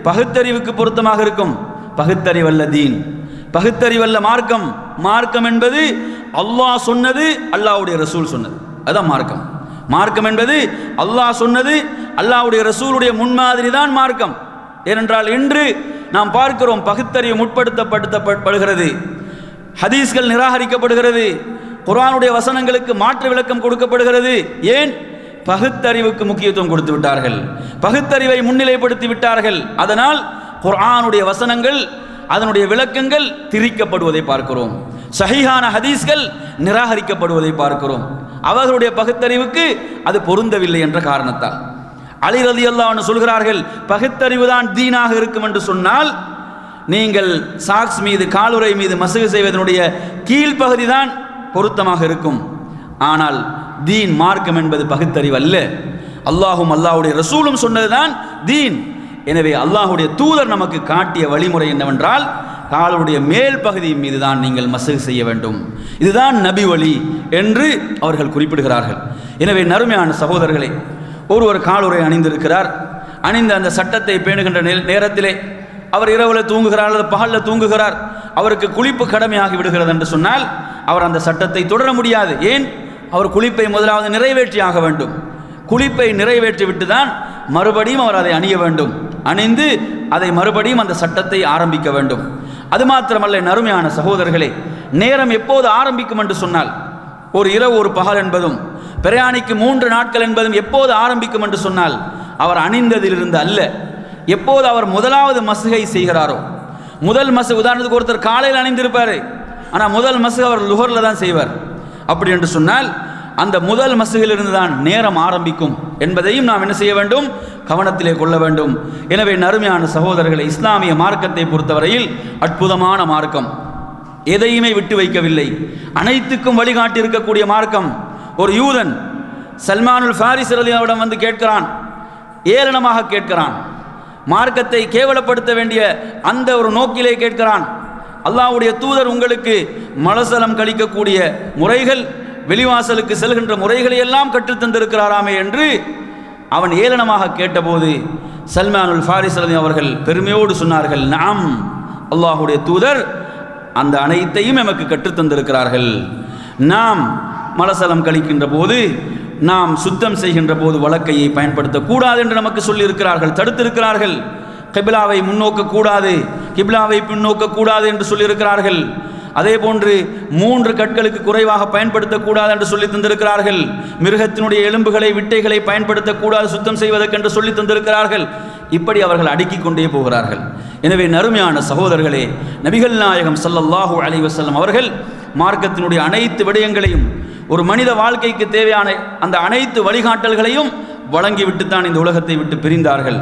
பகுத்தறிவுக்கு பொருத்தமாக இருக்கும். பகுத்தறிவல்ல தீன், பகுத்தறிவல்ல மார்க்கம். மார்க்கம் என்பது அல்லாஹ் சொன்னது, அல்லாஹ்வுடைய ரசூல் சொன்னது, அதுதான் மார்க்கம். மார்க்கம் என்பது அல்லாஹ் சொன்னது, அல்லாஹ்வுடைய ரசூலுடைய முன்மாதிரி தான் மார்க்கம். ஏனென்றால் இன்று நாம் பார்க்கிறோம், பகுத்தறிவு முற்படுத்தப்படுகிறது, ஹதீஸ்கள் நிராகரிக்கப்படுகிறது, குர்ஆனுடைய வசனங்களுக்கு மாற்று விளக்கம் கொடுக்கப்படுகிறது. ஏன்? பகுத்தறிவுக்கு முக்கியத்துவம் கொடுத்து விட்டார்கள், பகுத்தறிவை முன்னிலைப்படுத்தி விட்டார்கள். அதனால் குர்ஆனுடைய வசனங்கள், அதனுடைய விளக்கங்கள் திரிக்கப்படுவதை பார்க்கிறோம், சஹீஹான ஹதீஸ்கள் நிராகரிக்கப்படுவதை பார்க்கிறோம். அவர்களுடைய பகுத்தறிவுக்கு அது பொருந்தவில்லை என்ற காரணத்தால். அலி ரலியல்லாஹு அன்ஹு சொல்கிறார்கள், பகுத்தறிவுதான் தீனாக இருக்கும் என்று சொன்னால் நீங்கள் சாக்ஸ் மீது காலுறை மீது மசுகு செய்வதனுடைய கீழ்ப்பகுதி தான் பொருத்தமாக இருக்கும். ஆனால் தீன் மார்க்கம் என்பது பகுத்தறிவு அல்ல. அல்லாஹும் அல்லாஹ்வுடைய ரசூலும் சொன்னதுதான் தீன். எனவே அல்லாஹ்வுடைய தூதர் நமக்கு காட்டிய வழிமுறை என்னவென்றால் காலுடைய மேல் பகுதியின் மீது தான் நீங்கள் மசுகு செய்ய வேண்டும், இதுதான் நபி வழி என்று அவர்கள் குறிப்பிடுகிறார்கள். எனவே நறுமையான சகோதரர்களே, ஒருவர் காலுறை அணிந்திருக்கிறார், அணிந்த அந்த சட்டத்தை பேணுகின்ற நேரத்திலே அவர் இரவில் தூங்குகிறார் அல்லது பகலில் தூங்குகிறார், அவருக்கு குளிப்பு கடமையாகி விடுகிறது என்று சொன்னால் அவர் அந்த சட்டத்தை தொடர முடியாது. ஏன்? அவர் குளிப்பை முதலாவது நிறைவேற்றி ஆக வேண்டும். குளிப்பை நிறைவேற்றி விட்டு தான் மறுபடியும் அவர் அதை அணிய வேண்டும். அணிந்து அதை மறுபடியும் அந்த சட்டத்தை ஆரம்பிக்க வேண்டும். அது மாத்திரமல்ல நறுமையான சகோதரர்களே, நேரம் எப்போது ஆரம்பிக்கும் என்று சொன்னால் ஒரு இரவு ஒரு பகல் என்பதும் பிரயாணிக்கு 3 நாட்கள் என்பதும் எப்போது ஆரம்பிக்கும் என்று சொன்னால் அவர் அணிந்ததிலிருந்து அல்ல, எப்போது அவர் முதலாவது மசுகை செய்கிறாரோ. முதல் மசு, உதாரணத்துக்கு ஒருத்தர் காலையில் அணிந்திருப்பார், ஆனால் முதல் மசு அவர் லுஹர்ல தான் செய்வார். அப்படி என்று சொன்னால் அந்த முதல் மசுகிலிருந்து தான் நேரம் ஆரம்பிக்கும் என்பதையும் நாம் என்ன செய்ய வேண்டும், கவனத்திலே கொள்ள வேண்டும். எனவே நறுமையான சகோதரர்களை, இஸ்லாமிய மார்க்கத்தை பொறுத்தவரையில் அற்புதமான மார்க்கம், எதையுமே விட்டு வைக்கவில்லை, அனைத்துக்கும் வழிகாட்டி இருக்கக்கூடிய மார்க்கம். ஒரு யூதன் சல்மானுல் ஃபாரிஸ் ரலியல்லாஹு வந்து கேட்கிறான், ஏளனமாக கேட்கிறான், மார்க்கத்தை கேவலப்படுத்த வேண்டிய அந்த ஒரு நோக்கிலே கேட்கிறான். அல்லாஹ்வுடைய தூதர் உங்களுக்கு மலசலம் கழிக்கக்கூடிய முறைகள், வெளிவாசலுக்கு செல்கின்ற முறைகளை எல்லாம் கற்றுத்தந்திருக்கிறாராமே என்று அவன் ஏளனமாக கேட்டபோது சல்மானுல் ஃபாரிஸ் ரலியல்லாஹு அவர்கள் பெருமையோடு சொன்னார்கள், நாம் அல்லாஹ்வுடைய தூதர் அந்த அனைத்தையும் எமக்கு கற்றுத்தந்திருக்கிறார்கள். நாம் மலசலம் கழிக்கின்ற போது, நாம் சுத்தம் செய்கின்ற போது வலக்கையை பயன்படுத்தக்கூடாது என்று நமக்கு சொல்லியிருக்கிறார்கள், தடுத்திருக்கிறார்கள். கிப்லாவை முன்னோக்கக்கூடாது, கிப்லாவை பின்னோக்கக்கூடாது என்று சொல்லியிருக்கிறார்கள். அதே போன்று 3 கற்களுக்கு குறைவாக பயன்படுத்தக்கூடாது என்று சொல்லி தந்திருக்கிறார்கள். மிருகத்தினுடைய எலும்புகளை, விட்டைகளை பயன்படுத்தக்கூடாது சுத்தம் செய்வதற்கென்று சொல்லி தந்திருக்கிறார்கள். இப்படி அவர்கள் அடுக்கிக் கொண்டே போகிறார்கள். எனவே நறுமையான சகோதரர்களே, நபிகள் நாயகம் ஸல்லல்லாஹு அலைஹி வஸல்லம் அவர்கள் மார்க்கத்தினுடைய அனைத்து விடயங்களையும், ஒரு மனித வாழ்க்கைக்கு தேவையான அந்த அனைத்து வழிகாட்டல்களையும் வழங்கிவிட்டுத்தான் இந்த உலகத்தை விட்டு பிரிந்தார்கள்.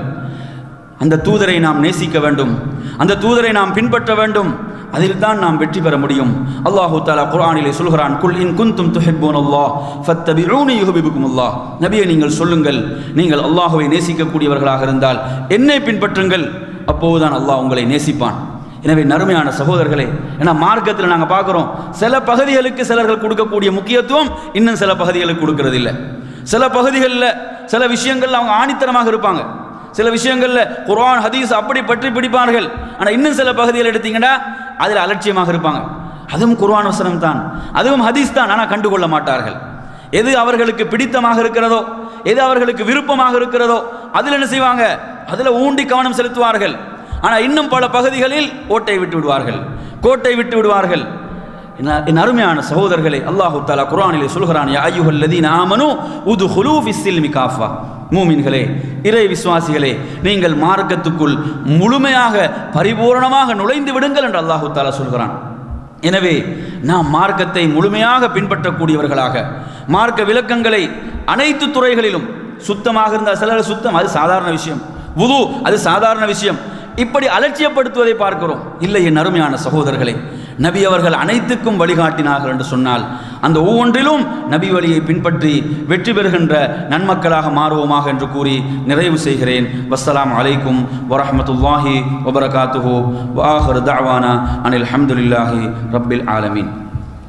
அந்த தூதரை நாம் நேசிக்க வேண்டும், அந்த தூதரை நாம் பின்பற்ற வேண்டும். அதில் தான் நாம் வெற்றி பெற முடியும். அல்லாஹு தஆலா குர்ஆனிலே சொல்கிறான், குல் இன் குன்தும் துஹிப்பூனல்லாஹ் ஃபத்தபிஊனி யுஹிப்புக்குமுல்லாஹ். நபியே நீங்கள் சொல்லுங்கள், நீங்கள் அல்லாஹ்வை நேசிக்கக்கூடியவர்களாக இருந்தால் என்னை பின்பற்றுங்கள், அப்போதுதான் அல்லாஹ் உங்களை நேசிப்பான். எனவே நறுமையான சகோதரர்களே, ஏன்னா மார்க்கத்தில் நாங்கள் பார்க்குறோம், சில பகுதிகளுக்கு சிலர்கள் கொடுக்கக்கூடிய முக்கியத்துவம் இன்னும் சில பகுதிகளுக்கு கொடுக்கறது இல்லை. சில பகுதிகளில் சில விஷயங்கள் அவங்க ஆணித்தரமாக இருப்பாங்க, சில விஷயங்களில் குர்ஆன் ஹதீஸ் அப்படி பற்றி பிடிப்பார்கள். ஆனால் இன்னும் சில பகுதிகள் எடுத்தீங்கன்னா அதில் அலட்சியமாக இருப்பாங்க. அதுவும் குர்ஆன் வசனம் தான், அதுவும் ஹதீஸ் தான். ஆனால் கண்டுகொள்ள மாட்டார்கள். எது அவர்களுக்கு பிடித்தமாக இருக்கிறதோ, எது அவர்களுக்கு விருப்பமாக இருக்கிறதோ அதில் என்ன செய்வாங்க, அதில் ஊண்டி கவனம் செலுத்துவார்கள். ஆனால் இன்னும் பல பகுதிகளில் ஓட்டை விட்டு விடுவார்கள், கோட்டை விட்டு விடுவார்கள். என் அருமையான சகோதரர்களே, அல்லாஹு தஆலா குர்ஆனிலே சொல்கிறான், யா அய்யுஹல்லதீன ஆமனூ உத்ஹுலூ ஃபிஸ்ஸில்மி காஃபா. மூமின்களே, இறை விசுவாசிகளே, நீங்கள் மார்க்கத்துக்குள் முழுமையாக பரிபூரணமாக நுழைந்து விடுங்கள் என்று அல்லாஹு தஆலா சொல்கிறான். எனவே நாம் மார்க்கத்தை முழுமையாக பின்பற்றக்கூடியவர்களாக, மார்க்க விளக்கங்களை அனைத்து துறைகளிலும், சுத்தமாக இருந்தால் சிலர் சுத்தம் அது சாதாரண விஷயம், வுது அது சாதாரண விஷயம், இப்படி அலட்சியப்படுத்துவதை பார்க்கிறோம். இல்லை என் அருமையான சகோதரர்களே, நபி அவர்கள் அனைத்துக்கும் வழிகாட்டினார்கள் என்று சொன்னால் அந்த ஒவ்வொன்றிலும் நபி வழியை பின்பற்றி வெற்றி பெறுகின்ற நன்மக்களாக மாறுவோமாக என்று கூறி நிறைவு செய்கிறேன். வஸ்ஸலாமு அலைக்கும் வரஹ்மத்துல்லாஹி வபரகாத்துஹு வ ஆஹிரு தஅவானா அனில் ஹம்துலில்லாஹி ரப்பில் ஆலமீன்.